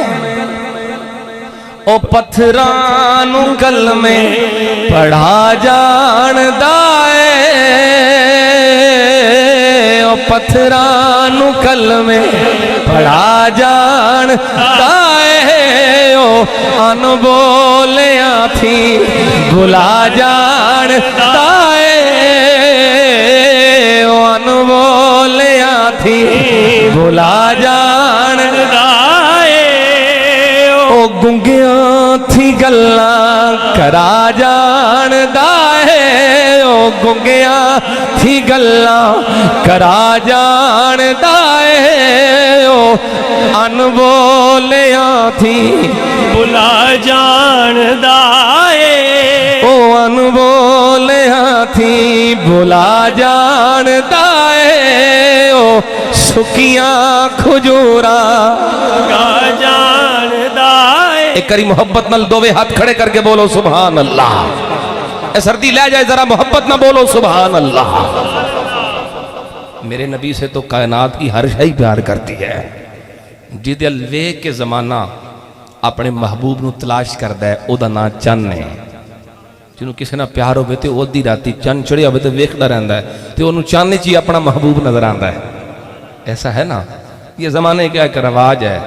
او پتھرانو کلمے پڑھا جان دائے. او پتھرانو کلمے پڑھا جان دائے. او ان بولیاں تھی بھلا جان دائے. او ان بولیاں تھی بھلا جان دائے. او گنگیاں تھی گلاں کرا جان دائے. او گنگیاں تھی گلاں کرا جان دائے. او ان بولیاں تھی بھلا جان دائے. او ان بولیاں تھی بھلا جان دائے. او سکیاں کھجوراں کا جان دائے. ایک کری محبت نل دووے ہاتھ کھڑے کر کے بولو سبحان اللہ. اے سردی لے جائے ذرا محبت نہ بولو سبحان اللہ. میرے نبی سے تو کائنات کی ہر شئی پیار کرتی ہے. جدے الوے کے زمانہ اپنے محبوب نو تلاش کردہ ہے، او دا نا چن ہے. جنہوں کسی نہ پیار ہوئے تھے وہ دی راتی چن چڑھے ہوئے تھے ویکھدا رہندا ہے تے انہوں چاندنے چی اپنا محبوب نظر آندا ہے. ایسا ہے نا، یہ زمانے کا ایک رواج ہے.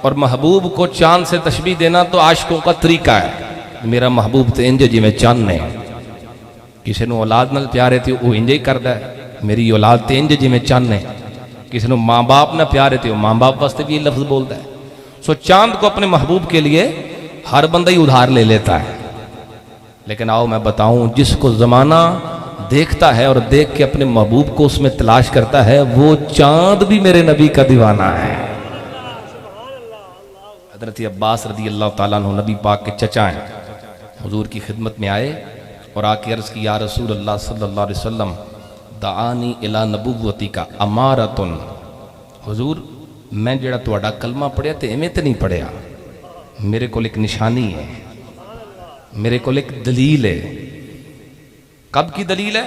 اور محبوب کو چاند سے تشبیہ دینا تو عاشقوں کا طریقہ ہے. میرا محبوب تے انجے جی میں چاند نے. کسی نو اولاد نال پیارے تھے وہ انجے ہی کردا ہے، میری اولاد تے انجے جی میں چاند نے. کسی نو ماں باپ نہ پیارے تھے وہ ماں باپ واسطے بھی یہ لفظ بولتا ہے. سو چاند کو اپنے محبوب کے لیے ہر بندہ ہی ادھار لے لیتا ہے. لیکن آؤ میں بتاؤں، جس کو زمانہ دیکھتا ہے اور دیکھ کے اپنے محبوب کو اس میں تلاش کرتا ہے، وہ چاند بھی میرے نبی کا دیوانہ ہے. حضرت عباس رضی اللہ تعالیٰ عنہ نبی پاک کے چچا ہیں، حضور کی خدمت میں آئے اور آ کے عرض کی یا رسول اللہ صلی اللہ علیہ وسلم دعانی الی نبوتی کا امارتن. حضور میں جڑا تواڈا کلمہ پڑھیا تے ایویں تے نہیں پڑھیا، میرے کو ایک نشانی ہے، میرے کو ایک دلیل ہے. کب کی دلیل ہے؟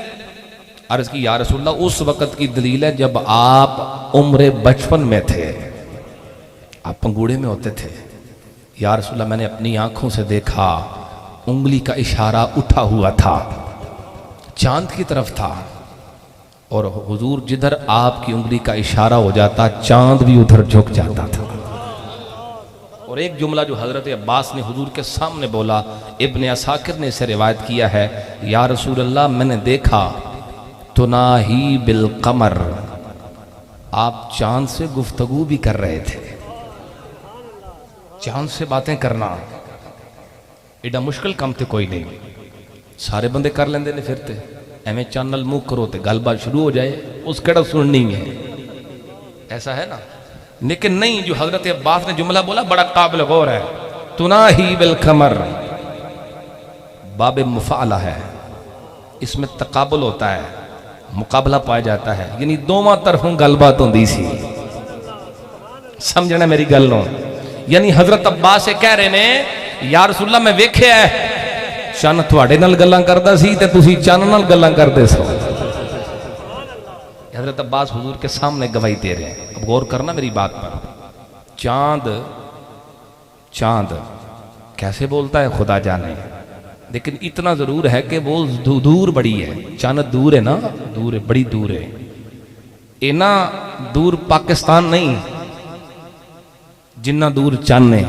عرض کی یا رسول اللہ اس وقت کی دلیل ہے جب آپ عمر بچپن میں تھے، آپ پنگوڑے میں ہوتے تھے. یا رسول اللہ میں نے اپنی آنکھوں سے دیکھا انگلی کا اشارہ اٹھا ہوا تھا، چاند کی طرف تھا. اور حضور جدھر آپ کی انگلی کا اشارہ ہو جاتا چاند بھی ادھر جھک جاتا تھا. اور ایک جملہ جو حضرت عباس نے حضور کے سامنے بولا، ابن عساکر نے اسے روایت کیا ہے، یا رسول اللہ میں نے دیکھا تناہی بالقمر، آپ چاند سے گفتگو بھی کر رہے تھے. چاند سے باتیں کرنا ایڈا مشکل کام تے کوئی نہیں، سارے بندے کر لیندے نے پھر تے ایویں چاند نال منہ کرو تے گل بات شروع ہو جائے، اس کیڑا سننی ہے، ایسا ہے نا۔ لیکن نہیں، جو حضرت عباس نے جملہ بولا بڑا قابل غور ہے، تناہی بالقمر، باب مفعلہ ہے، اس میں تقابل ہوتا ہے، مقابلہ پایا جاتا ہے، یعنی دوواں طرفوں گل بات ہوندی سی، سمجھنا میری گل نو۔ یعنی حضرت عباس سے کہہ رہے نے یا رسول اللہ میں ویکھیا ہے چن تواڈے نال گلاں کردا سی تے تسی چن نال گلاں کردے سو۔ حضرت عباس حضور کے سامنے گواہی دے رہے ہیں، اب غور کرنا میری بات پر۔ چاند کیسے بولتا ہے خدا جانے، لیکن اتنا ضرور ہے کہ وہ دور بڑی ہے، چاند دور ہے نا، دور ہے، بڑی دور ہے، اینا دور پاکستان نہیں جنہ دور چاند ہے۔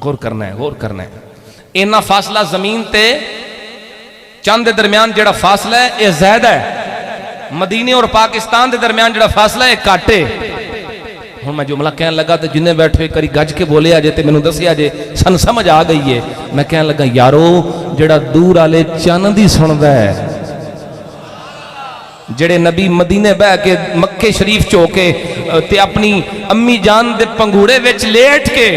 غور کرنا ہے، غور کرنا ہے، اینا فاصلہ زمین تے چاند دے درمیان جڑا فاصلہ ہے یہ زیادہ ہے، مدینے اور پاکستان دے درمیان جڑا فاصلہ ہے کاٹے۔ ہوں میں جملہ کہنے لگا تو جنہیں بیٹھے کری گج کے بولے آجے تے میں دسی آجے سن سمجھ آ گئی ہے، میں کہنے لگا یارو جڑا دور آلے چاند ہی سندا ہے، جڑے نبی مدینے بہ کے مکے شریف چوکے تے اپنی امی جان دے پنگوڑے وچ لیٹ کے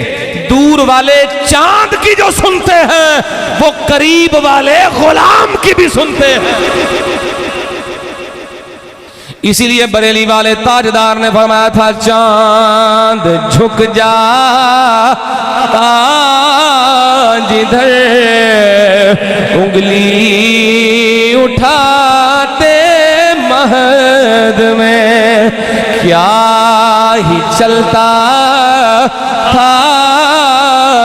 دور والے چاند کی جو سنتے ہیں وہ قریب والے غلام کی بھی سنتے ہیں۔ اسی لیے بریلی والے تاجدار نے فرمایا تھا چاند جھک جا جدھر انگلی اٹھاتے مہد میں کیا ہی چلتا تھا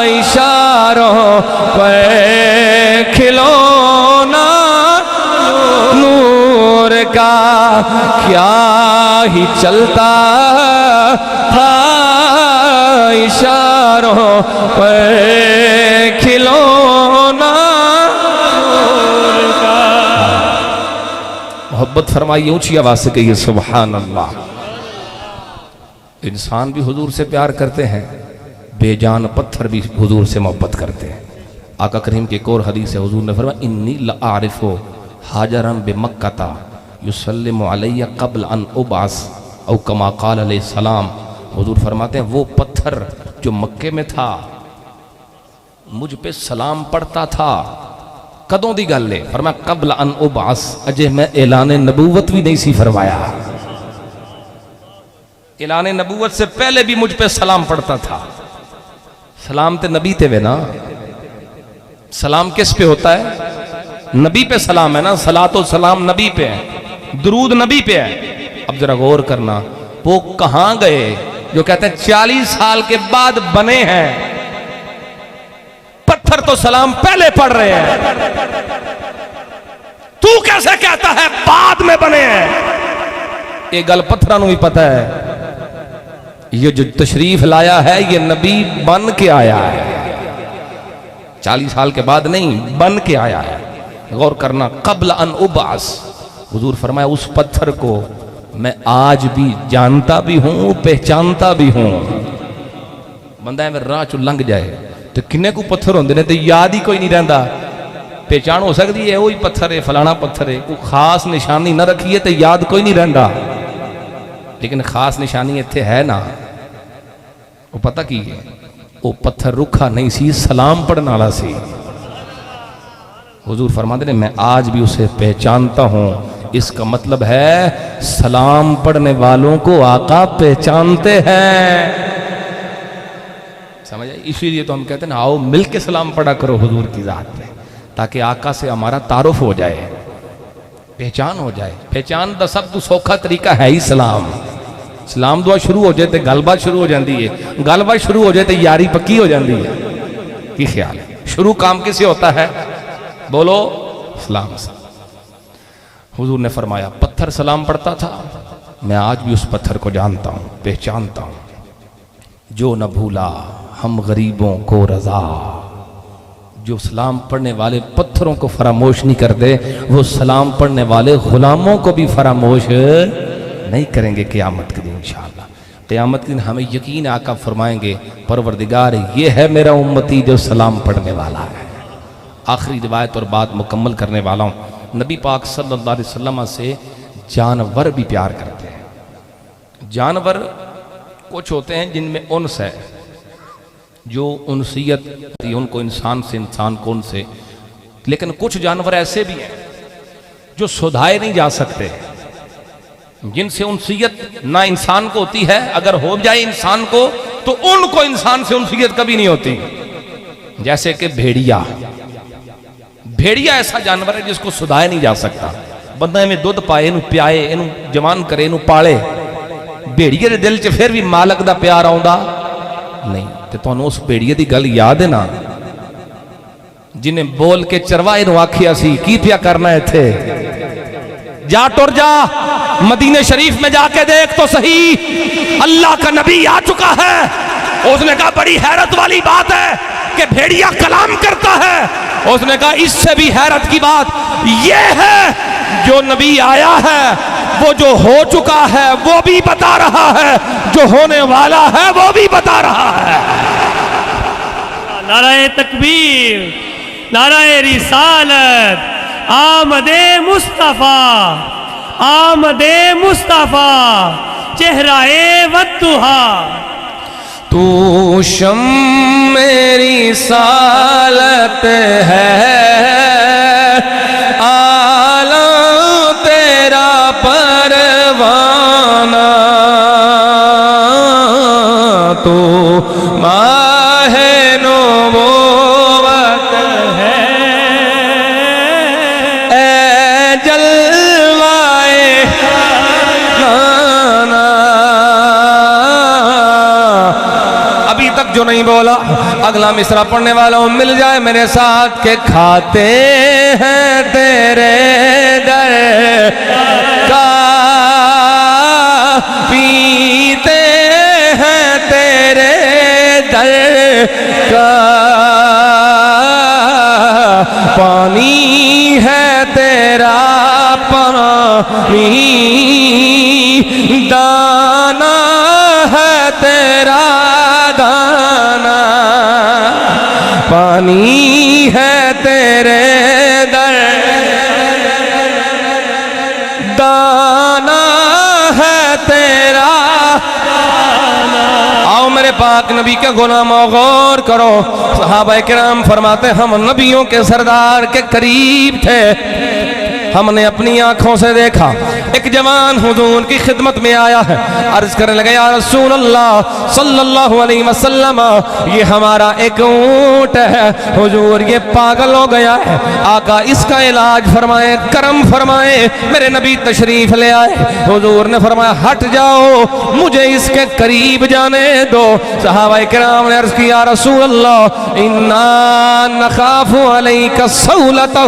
اشاروں پر کھلونا نور کا، کیا ہی چلتا تھا اشاروں پر کھلونا نور کا۔ محبت فرمائیے، اونچی آواز سے کہیے سبحان اللہ۔ انسان بھی حضور سے پیار کرتے ہیں، بے جان پتھر بھی حضور سے محبت کرتے ہیں۔ آقا کریم کی ایک اور حدیث ہے، حضور نے فرمایا انی لأعرف حاجرا بمکہ یسلم علی قبل ان ابعث او کما قال علیہ السلام۔ حضور فرماتے ہیں وہ پتھر جو مکے میں تھا مجھ پہ سلام پڑھتا تھا، کدوں دی گل ہے؟ فرمایا قبل ان ابعث، اجے میں اعلان نبوت بھی نہیں سی فرمایا، اعلان نبوت سے پہلے بھی مجھ پہ سلام پڑھتا تھا۔ سلام تے نبی تے وے نا، سلام کس پہ ہوتا ہے؟ نبی پہ سلام ہے نا، صلاۃ و سلام نبی پہ ہے، درود نبی پہ ہے۔ اب ذرا غور کرنا، وہ کہاں گئے جو کہتے ہیں 40 سال کے بعد بنے ہیں؟ پتھر تو سلام پہلے پڑھ رہے ہیں، تو کیسے کہتا ہے بعد میں بنے ہیں؟ یہ گل پتھرانوں بھی پتہ ہے، یہ جو تشریف لایا ہے یہ نبی بن کے آیا ہے، 40 سال کے بعد نہیں، بن کے آیا ہے۔ غور کرنا، قبل ان ابعث، حضور فرمایا اس پتھر کو میں آج بھی جانتا بھی ہوں، پہچانتا بھی ہوں۔ بندہ ہے میں راہ چو لنگ جائے تو کنے کو پتھر ہوندے نے تو یاد ہی کوئی نہیں رہندا، پہچان ہو سکتی ہے وہی پتھر ہے، فلانا پتھر ہے، کوئی خاص نشانی نہ رکھیے تو یاد کوئی نہیں رہندا، لیکن خاص نشانی اتھے ہے نا، وہ پتہ کی ہے، وہ پتھر رکھا نہیں سی، سلام پڑھنے والا سی۔ حضور فرماتے ہیں میں آج بھی اسے پہچانتا ہوں، اس کا مطلب ہے سلام پڑھنے والوں کو آقا پہچانتے ہیں، سمجھ آئی؟ اسی لیے تو ہم کہتے ہیں آؤ مل کے سلام پڑھا کرو حضور کی ذات پہ، تاکہ آقا سے ہمارا تعارف ہو جائے، پہچان ہو جائے۔ پہچان دا سب تو سوکھا طریقہ ہے ہی سلام۔ سلام دعا شروع ہو جائے تو گل بات شروع ہو جاندی ہے، گل بات شروع ہو جائے تو یاری پکی ہو جاندی ہے۔ کی خیال ہے؟ شروع کام کس سے ہوتا ہے؟ بولو سلام سے۔ حضور نے فرمایا پتھر سلام پڑھتا تھا، میں آج بھی اس پتھر کو جانتا ہوں، پہچانتا ہوں۔ جو نہ بھولا ہم غریبوں کو رضا، جو سلام پڑھنے والے پتھروں کو فراموش نہیں کر دے، وہ سلام پڑھنے والے غلاموں کو بھی فراموش نہیں کریں گے قیامت کے دن انشاءاللہ۔ قیامت کے دن ہمیں یقین آقا فرمائیں گے پروردگار یہ ہے میرا امتی جو سلام پڑھنے والا ہے۔ آخری روایت اور بات مکمل کرنے والا ہوں، نبی پاک صلی اللہ علیہ وسلم سے جانور بھی پیار کرتے ہیں۔ جانور کچھ ہوتے ہیں جن میں انس ہے، جو انسیت ہوتی ہے ان کو انسان سے، انسان کو ان سے، لیکن کچھ جانور ایسے بھی ہیں جو سدھائے نہیں جا سکتے، جن سے انسیت نہ انسان کو ہوتی ہے، اگر ہو جائے انسان کو تو ان کو انسان سے انسیت کبھی نہیں ہوتی، جیسے کہ بھیڑیا۔ بھیڑیا ایسا جانور ہے جس کو سدھائے نہیں جا سکتا، بندہ میں دودھ پائے، انہوں پیائے، انہوں جوان کرے، انہوں پالے، بھیڑیے دے دل چ پھر بھی مالک دا پیار آؤندا نہیں۔ تے تو اس بھیڑیے دی گل یاد ہے نا جنہیں بول کے چروائے نو آکھیا سی کی پیا کرنا ہے تھے، جا ٹر جا مدینہ شریف میں جا کے دیکھ تو صحیح اللہ کا نبی آ چکا ہے۔ اس نے کہا بڑی حیرت والی بات ہے کہ بھیڑیا کلام کرتا ہے۔ اس نے کہا اس سے بھی حیرت کی بات یہ ہے جو نبی آیا ہے وہ جو ہو چکا ہے وہ بھی بتا رہا ہے، جو ہونے والا ہے وہ بھی بتا رہا ہے۔ نعرہ تکبیر، نعرہ رسالت، آمد مصطفیٰ، آمد مصطفیٰ، چہرہ والضحیٰ۔ تو شم میری رسالت ہے، عالم تیرا پروانہ، تو ماہ نبوت ہے، اے جلوائے جانا۔ ابھی تک جو نہیں بولا اگلا مصرع پڑھنے والا ہوں مل جائے میرے ساتھ کہ کھاتے ہیں تیرے در کا، پیتے ہیں تیرے در کا، پانی ہے تیرا پانی، دانا ہے تیرا دانا، پانی ہے تیرے در، دانا ہے تیرا دانا۔ آؤ میرے پاک نبی کے غلاموں غور کرو، صحابہ کرام فرماتے ہم نبیوں کے سردار کے قریب تھے، ہم نے اپنی آنکھوں سے دیکھا ایک جوان حضور کی خدمت میں آیا ہے، عرض کرنے لگا یا رسول اللہ صلی اللہ علیہ وسلم یہ ہمارا ایک اونٹ ہے حضور یہ پاگل ہو گیا ہے، آقا اس کا علاج فرمائے، کرم فرمائے۔ میرے نبی تشریف لے آئے، حضور نے فرمایا ہٹ جاؤ مجھے اس کے قریب جانے دو۔ صحابہ کرام نے عرض کیا یا رسول اللہ انا نخاف علیک صولتہ،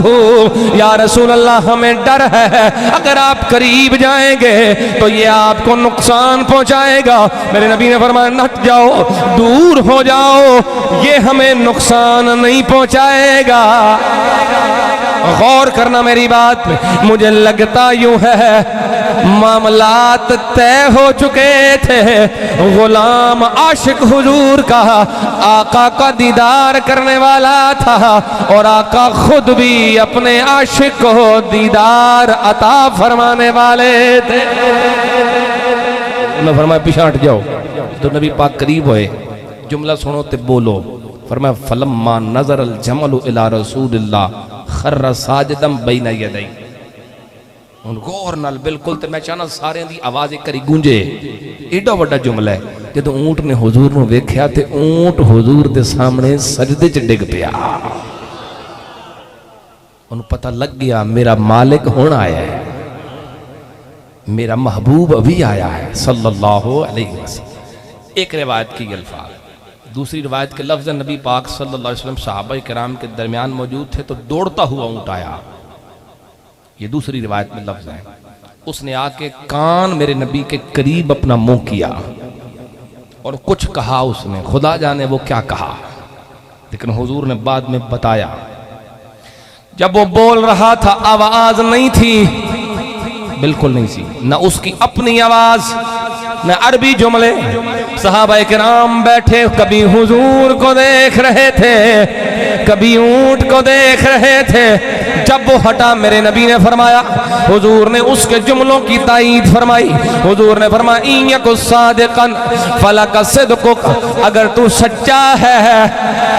یا رسول اللہ ہمیں ڈر ہے اگر آپ قریب جائیں گے تو یہ آپ کو نقصان پہنچائے گا۔ میرے نبی نے فرمایا نٹ جاؤ، دور ہو جاؤ، یہ ہمیں نقصان نہیں پہنچائے گا۔ غور کرنا میری بات میں، مجھے لگتا یوں ہے معاملات طے ہو چکے تھے، غلام عاشق حضور کا آقا کا دیدار کرنے والا تھا، اور آقا خود بھی اپنے عاشق کو دیدار عطا فرمانے والے تھے۔ انہوں نے فرمایا پیچھے ہٹ جاؤ، تو نبی پاک قریب ہوئے، جملہ سنو تے بولو، فرمایا فلما نظر الجمل الى رسول اللہ خر ساجدم بین یدئی۔ ان غور نال بالکل تے میں چاہنا سارے دی آواز ایک کری گونجے، ایڈا وڈا جملہ ہے۔ جب اونٹ نے حضور نو ویکھیا تے اونٹ حضور دے سامنے سجدے چ ڈگ پیا، انہوں پتہ لگ گیا میرا مالک ہونا آیا ہے، میرا محبوب ابھی آیا ہے صلی اللہ علیہ وسلم۔ ایک روایت کی الفاظ، دوسری روایت کے لفظ نبی پاک صلی اللہ علیہ وسلم صحابہ کرام کے درمیان موجود تھے تو دوڑتا ہوا اونٹ آیا، یہ دوسری روایت میں لفظ ہے۔ اس نے آ کے کان میرے نبی کے قریب اپنا منہ کیا اور کچھ کہا، اس نے خدا جانے وہ کیا کہا، لیکن حضور نے بعد میں بتایا جب وہ بول رہا تھا آواز نہیں تھی، بالکل نہیں تھی، نہ اس کی اپنی آواز نہ عربی جملے. صحابہ کرام بیٹھے کبھی حضور کو دیکھ رہے تھے, کبھی اونٹ کو دیکھ رہے تھے. جب وہ ہٹا میرے نبی نے فرمایا, حضور نے اس کے جملوں کی تائید فرمائی. حضور نے فرمایا اِن یک صادقا فلک صدقک, اگر تو سچا ہے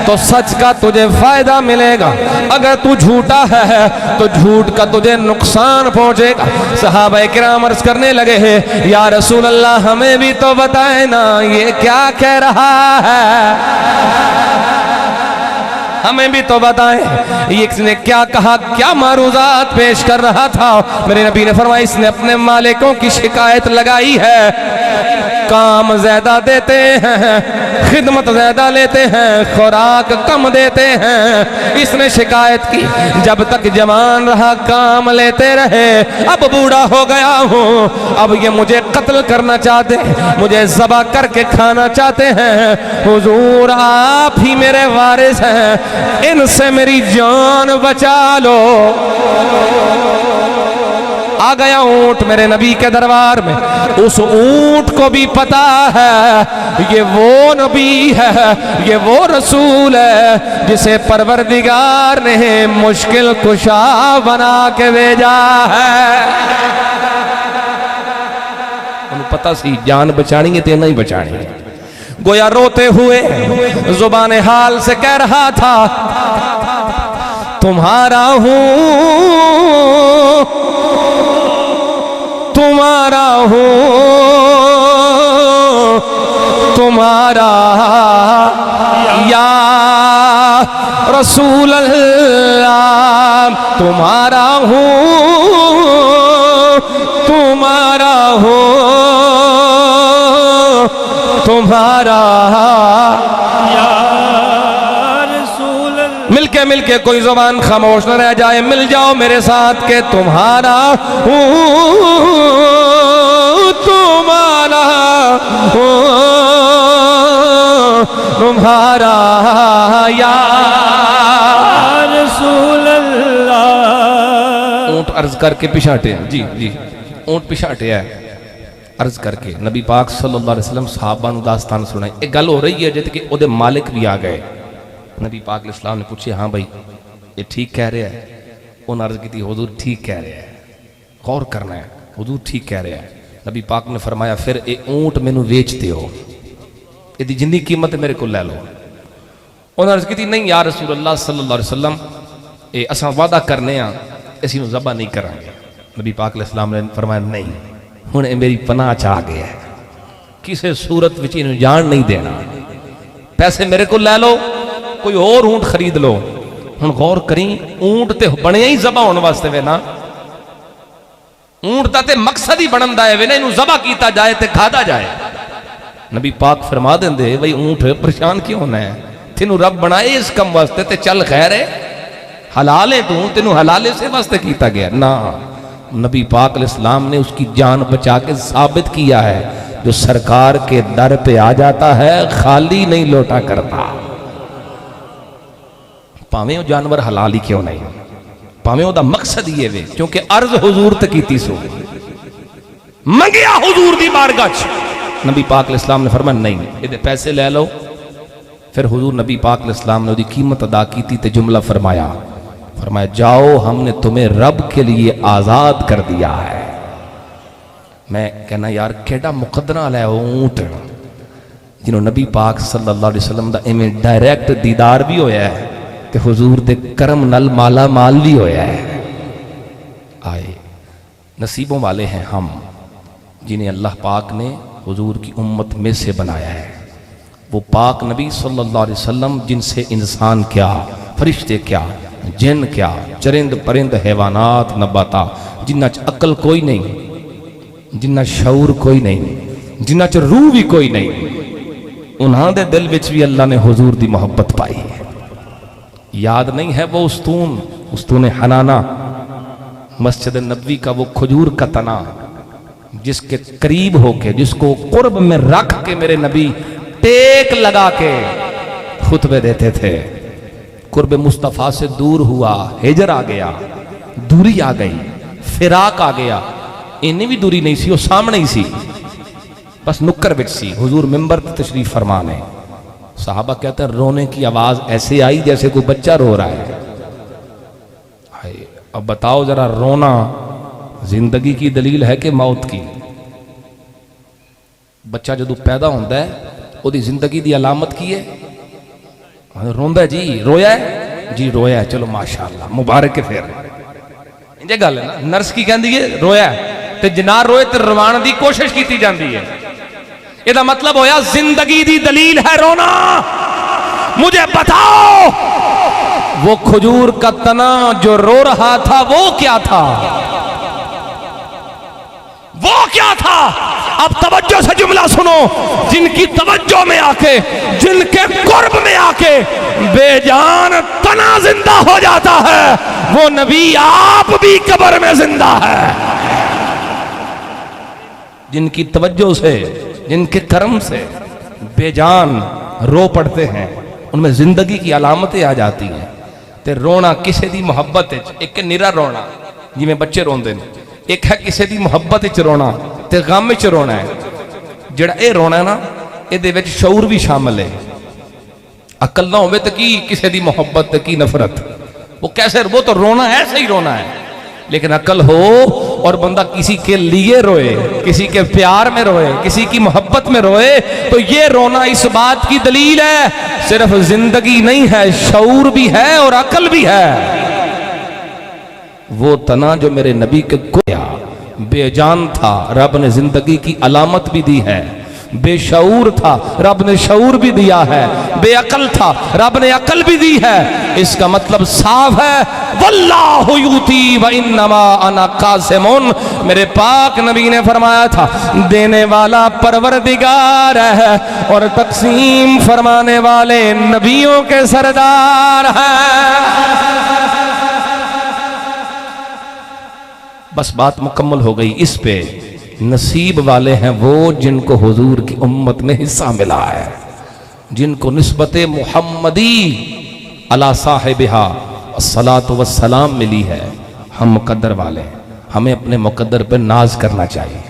تو سچ کا تجھے فائدہ ملے گا, اگر تو جھوٹا ہے تو جھوٹ کا تجھے نقصان پہنچے گا. صحابہ کرام عرض کرنے لگے ہیں یا رسول اللہ ہمیں بھی تو بتائیں نا یہ کیا کہہ رہا ہے, ہمیں بھی تو بتائیں یہ اس نے کیا کہا, کیا معروضات پیش کر رہا تھا. میرے نبی نے فرمایا اس نے اپنے مالکوں کی شکایت لگائی ہے, کام زیادہ دیتے ہیں, خدمت زیادہ لیتے ہیں, خوراک کم دیتے ہیں. اس نے شکایت کی جب تک جوان رہا کام لیتے رہے, اب بوڑھا ہو گیا ہوں, اب یہ مجھے قتل کرنا چاہتے ہیں, مجھے ذبح کر کے کھانا چاہتے ہیں. حضور آپ ہی میرے وارث ہیں, ان سے میری جان بچا لو. آ گیا اونٹ میرے نبی کے دربار میں. اس اونٹ کو بھی پتا ہے یہ وہ نبی ہے, یہ وہ رسول ہے جسے پروردگار نے مشکل کشا بنا کے بھیجا ہے. انہوں پتا سی جان بچانی ہے تے نہیں بچانی ہے. گویا روتے ہوئے زبان حال سے کہہ رہا تھا تمہارا ہوں, تمہارا ہوں, تمہارا یا رسول اللہ, تمہارا ہوں, تمہارا ہوں, تمہارا یا رسول اللہ. مل کے کوئی زبان خاموش نہ رہ جائے, مل جاؤ میرے ساتھ کہ تمہارا ہوں, تمہارا ہوں, تمہارا یا رسول اللہ. اونٹ عرض کر کے پچھاٹے ہیں, جی جی اونٹ پچھاٹے ہے. عرض کر کے نبی پاک صلی اللہ علیہ وسلم صحابہ نو داستان سنائے. ایک گل ہو رہی ہے جیسے کہ او دے مالک بھی آ گئے. نبی پاک علیہ السلام نے پوچھے ہاں بھائی یہ ٹھیک کہہ رہے ہیں. انہوں نے عرض کی تھی حضور ٹھیک کہہ رہے ہیں, غور کرنا ہے, حضور ٹھیک کہہ رہے ہیں. نبی پاک نے فرمایا پھر اے اونٹ میں نو ویچتے ہو, یہ دی جندی قیمت میرے کو لے لو. انہوں نے عرض کی تھی نہیں یا رسول اللہ صلی اللہ علیہ وسلم اے اساں وعدہ کرنے ہیں اسی نو ذبح نہیں کریں گے. نبی پاک علیہ السلام نے فرمایا نہیں, ہن اے میری پناہ چاہ گیا ہے, کسے صورت وچ انہوں جان نہیں دینا, پیسے میرے کو لے لو, کوئی اور اونٹ خرید لو. ہن غور کریں اونٹ تے بنے ہی ذبح ہونے واسطے وے نا, اونٹ دا تے مقصد ہی بنندا ہے وے نا انہوں ذبح کیتا جائے تے کھادا جائے. نبی پاک فرما دیندے بھئی اونٹ پریشان کیوں ہونا ہے, تینوں رب بنائے اس کم واسطے تے چل خیر ہے, حلال ہے تو تینوں حلال سے واسطے کیتا گیا نا. نبی پاک علیہ السلام نے اس کی جان بچا کے ثابت کیا ہے جو سرکار کے در پہ آ جاتا ہے خالی نہیں لوٹا کرتا. پاویں وہ جانور حلال ہی کیوں نہیں, پاویں وہ دا مقصد یہ وے کیونکہ عرض حضور تے کیتی سو منگیا حضور دی بارگاہ چ. نبی پاک علیہ السلام نے فرمایا نہیں یہ پیسے لے لو. پھر حضور نبی پاک علیہ السلام نے دی قیمت ادا کی تھی تے جملہ فرمایا جاؤ ہم نے تمہیں رب کے لیے آزاد کر دیا ہے. میں کہنا یار کیڑا مقدرہ لے اونٹ جنہوں نبی پاک صلی اللہ علیہ وسلم دا ایمیں ڈائریکٹ دیدار بھی ہویا ہے کہ حضور دے کرم نل مالا مال بھی ہویا ہے. آئے نصیبوں والے ہیں ہم جنہیں اللہ پاک نے حضور کی امت میں سے بنایا ہے. وہ پاک نبی صلی اللہ علیہ وسلم جن سے انسان کیا, فرشتے کیا, جن کیا, چرند پرند حیوانات نباتا, جنہ چ عقل کوئی نہیں, جنہ شعور کوئی نہیں, جنہ چ روح بھی کوئی نہیں, انہاں دے دل وچ بھی اللہ نے حضور دی محبت پائی ہے. یاد نہیں ہے وہ استون حنانہ مسجد نبوی کا وہ کھجور کا تنا جس کے قریب ہو کے, جس کو قرب میں رکھ کے میرے نبی ٹیک لگا کے خطبے دیتے تھے. قرب مصطفیٰ سے دور ہوا, ہجر آ گیا, دوری آ گئی, فراق آ گیا. انہیں بھی دوری نہیں سی, وہ سامنے ہی سی. بس نکر بچ سی حضور ممبر تے تشریف فرمانے صحابہ کہتے ہیں رونے کی آواز ایسے آئی جیسے کوئی بچہ رو رہا ہے. اب بتاؤ ذرا رونا زندگی کی دلیل ہے کہ موت کی؟ بچہ جدو پیدا ہوتا ہے وہ دی زندگی دی علامت کی ہے روندا ہے جی رویا ہے جی رویا ہے چلو ماشاءاللہ مبارک ہے. پھر انجے گل ہے نا نرس کی کہندی ہے رویا ہے تے جنا روئے تے روان دی کوشش کیتی جاندی ہے. یہ دا مطلب ہویا زندگی دی دلیل ہے رونا. مجھے بتاؤ وہ کھجور کا تنا جو رو رہا تھا وہ کیا تھا؟ وہ کیا تھا؟ اب توجہ سے جملہ سنو. جن کی توجہ میں آ کے جن کے قرب میں آ کے بے جان تنا زندہ ہو جاتا ہے وہ نبی آپ بھی قبر میں زندہ ہے. جن کی توجہ سے جن کے کرم سے بے جان رو پڑتے ہیں ان میں زندگی کی علامتیں آ جاتی ہیں. تے رونا کسے دی محبت ایک نرا رونا جی میں بچے روندے ہیں, ایک ہے کسے دی محبت وچ رونا تے غم وچ رونا ہے. جڑا اے رونا ہے نا اے دے وچ شعور بھی شامل ہے. عقل نہ ہوے تے کی کسے دی محبت تے کی نفرت, وہ کیسے وہ تو رونا ہے ایسے ہی رونا ہے. لیکن عقل ہو اور بندہ کسی کے لیے روئے, کسی کے پیار میں روئے, کسی کی محبت میں روئے تو یہ رونا اس بات کی دلیل ہے صرف زندگی نہیں ہے شعور بھی ہے اور عقل بھی ہے. وہ تنا جو میرے نبی کے گویا بے جان تھا رب نے زندگی کی علامت بھی دی ہے. بے شعور تھا رب نے شعور بھی دیا ہے. بے عقل تھا رب نے عقل بھی دی ہے. اس کا مطلب صاف ہے واللہ یوتی وانما انا قاسمون. میرے پاک نبی نے فرمایا تھا دینے والا پروردگار ہے اور تقسیم فرمانے والے نبیوں کے سردار ہیں. بس بات مکمل ہو گئی. اس پہ نصیب والے ہیں وہ جن کو حضور کی امت میں حصہ ملا ہے, جن کو نسبت محمدی علی صاحبہا الصلاۃ والسلام ملی ہے. ہم مقدر والے ہیں, ہمیں اپنے مقدر پہ ناز کرنا چاہیے.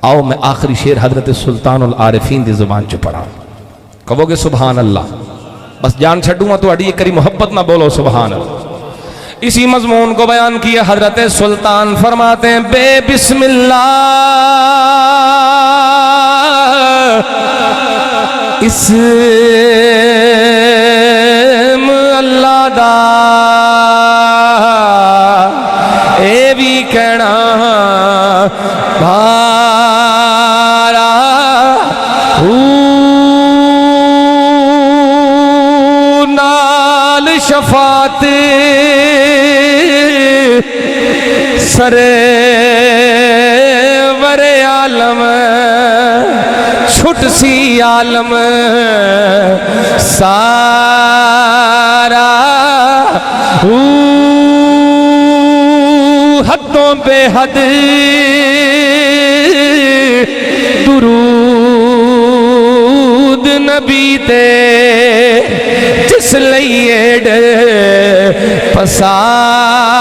آؤ میں آخری شعر حضرت سلطان العارفین دی زبان چ پڑھا, کہو گے سبحان اللہ. بس جان چھڈوں گا تو اڑی کری محبت نہ بولو سبحان اللہ. اسی مضمون کو بیان کیا حضرت سلطان فرماتے ہیں بے بسم اللہ اسم اللہ دا اے بھی کہنا بھارا نال شفاعت سرے ور عالم چھٹ سی عالم سارا حدوں بے حد درود نبی دے جس لئیے پسارا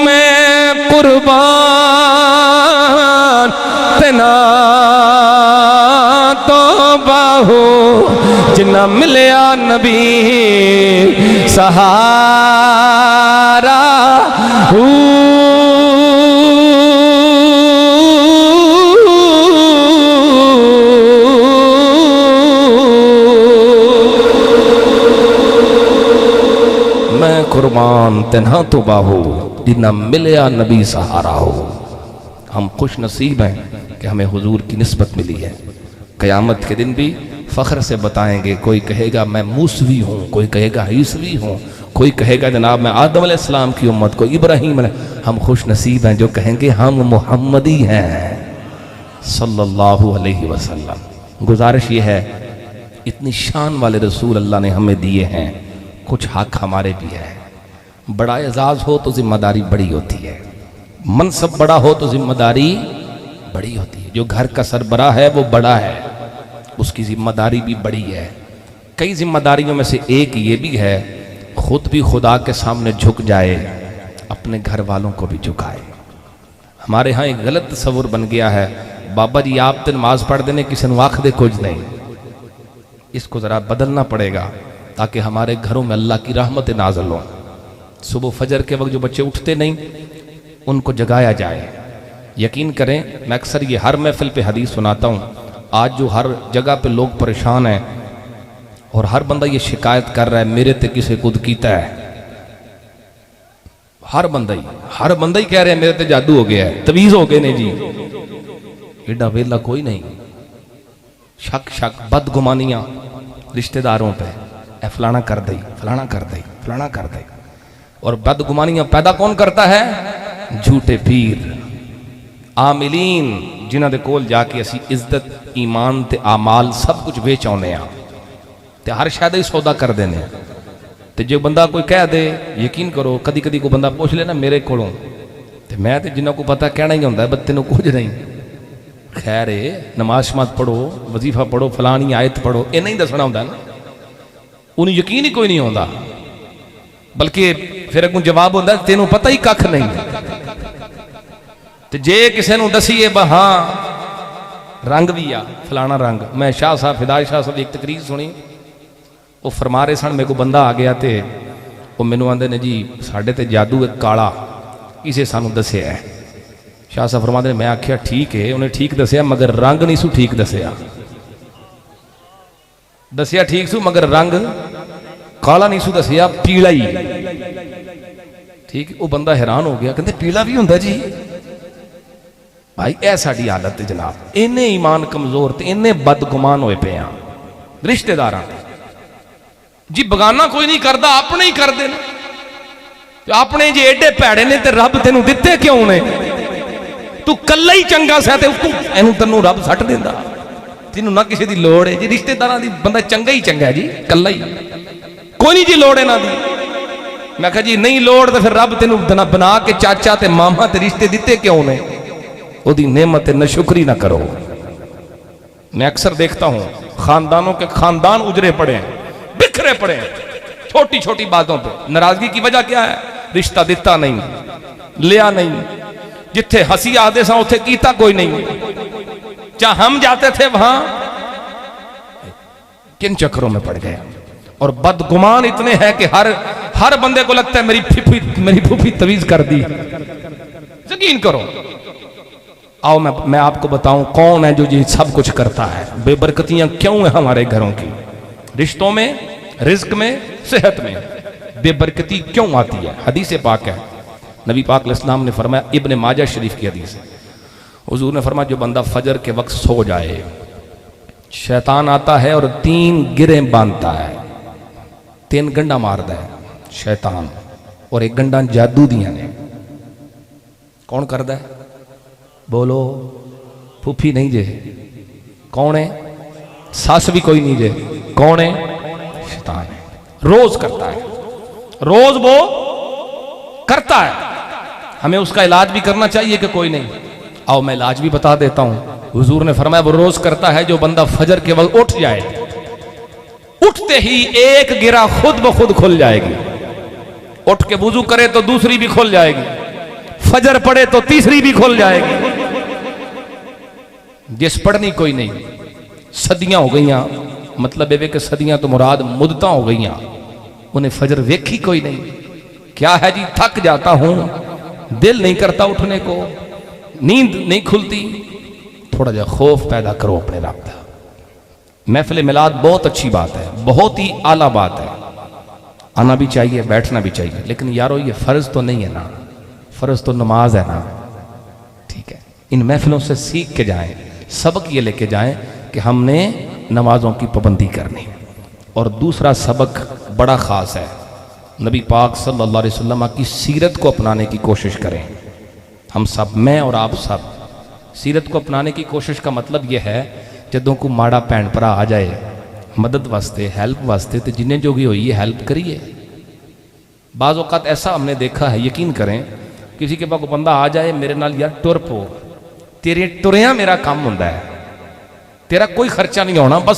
میں قربان تینا تو باہو جنہ ملیا نبی سہارا قربان تنہا تو باہو جنہ ملیا نبی سہارا ہو. ہم خوش نصیب ہیں کہ ہمیں حضور کی نسبت ملی ہے. قیامت کے دن بھی فخر سے بتائیں گے, کوئی کہے گا میں موسوی ہوں, کوئی کہے گا عیسوی ہوں, کوئی کہے گا جناب میں آدم علیہ السلام کی امت, کوئی ابراہیم علیہ. ہم خوش نصیب ہیں جو کہیں گے ہم محمدی ہیں صلی اللہ علیہ وسلم. گزارش یہ ہے اتنی شان والے رسول اللہ نے ہمیں دیے ہیں, کچھ حق ہمارے بھی ہے. بڑا اعزاز ہو تو ذمہ داری بڑی ہوتی ہے, منصب بڑا ہو تو ذمہ داری بڑی ہوتی ہے. جو گھر کا سربراہ ہے وہ بڑا ہے, اس کی ذمہ داری بھی بڑی ہے. کئی ذمہ داریوں میں سے ایک یہ بھی ہے خود بھی خدا کے سامنے جھک جائے, اپنے گھر والوں کو بھی جھکائے. ہمارے ہاں ایک غلط تصور بن گیا ہے، بابا جی آپ تے نماز پڑھ دینے کسی نے آکھ دے کچھ نہیں. اس کو ذرا بدلنا پڑے گا تاکہ ہمارے گھروں میں اللہ کی رحمت نازل ہوں. صبح فجر کے وقت جو بچے اٹھتے نہیں ان کو جگایا جائے. یقین کریں میں اکثر یہ ہر محفل پہ حدیث سناتا ہوں، آج جو ہر جگہ پہ لوگ پریشان ہیں اور ہر بندہ یہ شکایت کر رہا ہے میرے تے کسے کود کیتا ہے. ہر بندہ ہی کہہ رہے ہیں میرے تے جادو ہو گیا ہے، تویز ہو گئے نے جی. ایڈا ویلا کوئی نہیں. شک بدگمانیاں رشتہ داروں پہ، اے فلانا کر دئی فلانا کر دئی فلانا کر دئی. اور بدگمانیاں پیدا کون کرتا ہے؟ جھوٹے پیر عاملین جنہاں دے کول جا کے اسی عزت ایمان تے اعمال سب کچھ ویچ آنے ہاں تے ہر شاید ہی سودا کر دینے. تے جو بندہ کوئی کہہ دے، یقین کرو کدی کدی کو بندہ پوچھ لینا میرے کولوں تے میں تے جنہاں کو پتہ کہنا ہی ہوندا ہے بس تینوں کچھ نہیں. خیر نماز شماز پڑھو، وظیفہ پڑھو، فلانی آیت پڑھو، یہ نہیں دسنا ہوندا نا. انہیں یقین ہی کوئی نہیں ہوندا، بلکہ پھر اگوں جواب ہوندا ہے تینوں پتہ ہی ککھ نہیں. تے جے کسے نوں دسیے ہاں رنگ بھی آ فلانا رنگ. میں شاہ صاحب ہدایت شاہ صاحب ایک تقریر سنی، وہ فرما رہے سن میرے کو بندہ آ گیا تے وہ مینوں آندے نے جی ساڈے تے جادو ایک کالا کسے سانوں دسیا ہے. شاہ صاحب فرما دے میں آکھیا ٹھیک ہے انہیں ٹھیک دسیا مگر رنگ نہیں سو ٹھیک دسیا ٹھیک سو مگر رنگ کالا نہیں سو دسیا، پیلا ہی. ٹھیک وہ بندہ حیران ہو گیا کہتے پیلا بھی ہوندا جی. بھائی اے ساڈی حالت جناب، اینے ایمان کمزور تے اینے بدگمان ہوئے پے ہاں رشتہ داراں جی. بگانا کوئی نہیں کردا، اپنے ہی کر دینا. اپنے جی ایڈے پیڑے نے تے رب تینوں دتے کیوں نے؟ تو کلا ہی چنگا سا تے اینوں تینوں رب سٹ دیندا. تینوں نہ کسی دی لوڑ ہے جی، رشتہ داراں دی بندہ چنگا ہی چنگا ہے جی، کلا ہی کوئی نہیں جی لوڑ ہے نہ دی. میں کہا جی نہیں لوڑ تے پھر رب تینوں بنا کے چاچا تے ماما تے رشتے دتے کیوں نے؟ او دی نعمت نہ شکری نہ کرو. میں اکثر دیکھتا ہوں خاندانوں کے خاندان اجرے پڑے ہیں، بکھرے پڑے ہیں چھوٹی چھوٹی باتوں پہ. ناراضگی کی وجہ کیا ہے؟ رشتہ دیتا نہیں، لیا نہیں. جتھے ہنسی آدھے سا اتھے کیتا کوئی نہیں. جہاں ہم جاتے تھے وہاں کن چکروں میں پڑ گئے. اور بدگمان اتنے ہیں کہ ہر بندے کو لگتا ہے میری پھوپھی تویز کر دی. یقین کرو. آؤ میں آپ کو بتاؤں کون ہے جو یہ سب کچھ کرتا ہے. بے برکتیاں کیوں ہیں ہمارے گھروں کی؟ رشتوں میں، رزق میں، صحت میں بے برکتی کیوں آتی ہے؟ حدیث پاک ہے، نبی پاک علیہ السلام نے فرمایا، ابن ماجہ شریف کی حدیث ہے، حضور نے فرمایا جو بندہ فجر کے وقت سو جائے شیطان آتا ہے اور 3 گریں باندھتا ہے. 3 گنڈا ماردا ہے شیطان اور 1 گنڈا جادو دیاں نے. کون کردا ہے؟ بولو. پھوپھی نہیں جے. کون ہے؟ ساس بھی کوئی نہیں جے. کون ہے؟ شیطان ہے. روز کرتا ہے، روز وہ کرتا ہے. ہمیں اس کا علاج بھی کرنا چاہیے کہ کوئی نہیں؟ آؤ میں علاج بھی بتا دیتا ہوں. حضور نے فرمایا وہ روز کرتا ہے جو بندہ فجر کے وقت اٹھ جائے، اٹھتے ہی 1 گرہ خود بخود کھل جائے گی. اٹھ کے وضو کرے تو دوسری بھی کھل جائے گی، فجر پڑھے تو تیسری بھی کھل جائے گی. جس پڑھنی کوئی نہیں. صدیاں ہو گئیاں، مطلب ہے کہ صدیاں تو مراد مدتاں ہو گئیاں، انہیں فجر ویکھی کوئی نہیں. کیا ہے جی؟ تھک جاتا ہوں، دل نہیں کرتا اٹھنے کو، نیند نہیں کھلتی. تھوڑا جا خوف پیدا کرو اپنے رب کا. محفل میلاد بہت اچھی بات ہے، بہت ہی اعلیٰ بات ہے، آنا بھی چاہیے، بیٹھنا بھی چاہیے. لیکن یارو یہ فرض تو نہیں ہے نا، فرض تو نماز ہے نا. ٹھیک ہے، ان محفلوں سے سیکھ کے جائیں، سبق یہ لے کے جائیں کہ ہم نے نمازوں کی پابندی کرنی. اور دوسرا سبق بڑا خاص ہے، نبی پاک صلی اللہ علیہ وسلم کی سیرت کو اپنانے کی کوشش کریں. ہم سب، میں اور آپ سب، سیرت کو اپنانے کی کوشش کا مطلب یہ ہے جدوں کو ماڑا بھین بھرا آ جائے مدد واسطے، ہیلپ واسطے، تو جنہیں جو بھی ہوئی ہے ہیلپ کریے. بعض اوقات ایسا ہم نے دیکھا ہے، یقین کریں، کسی کے پاس بندہ آ جائے میرے نال یار ٹر پو، تیرے ٹریاں میرا کام ہوندا ہے، تیرا کوئی خرچہ نہیں ہونا، بس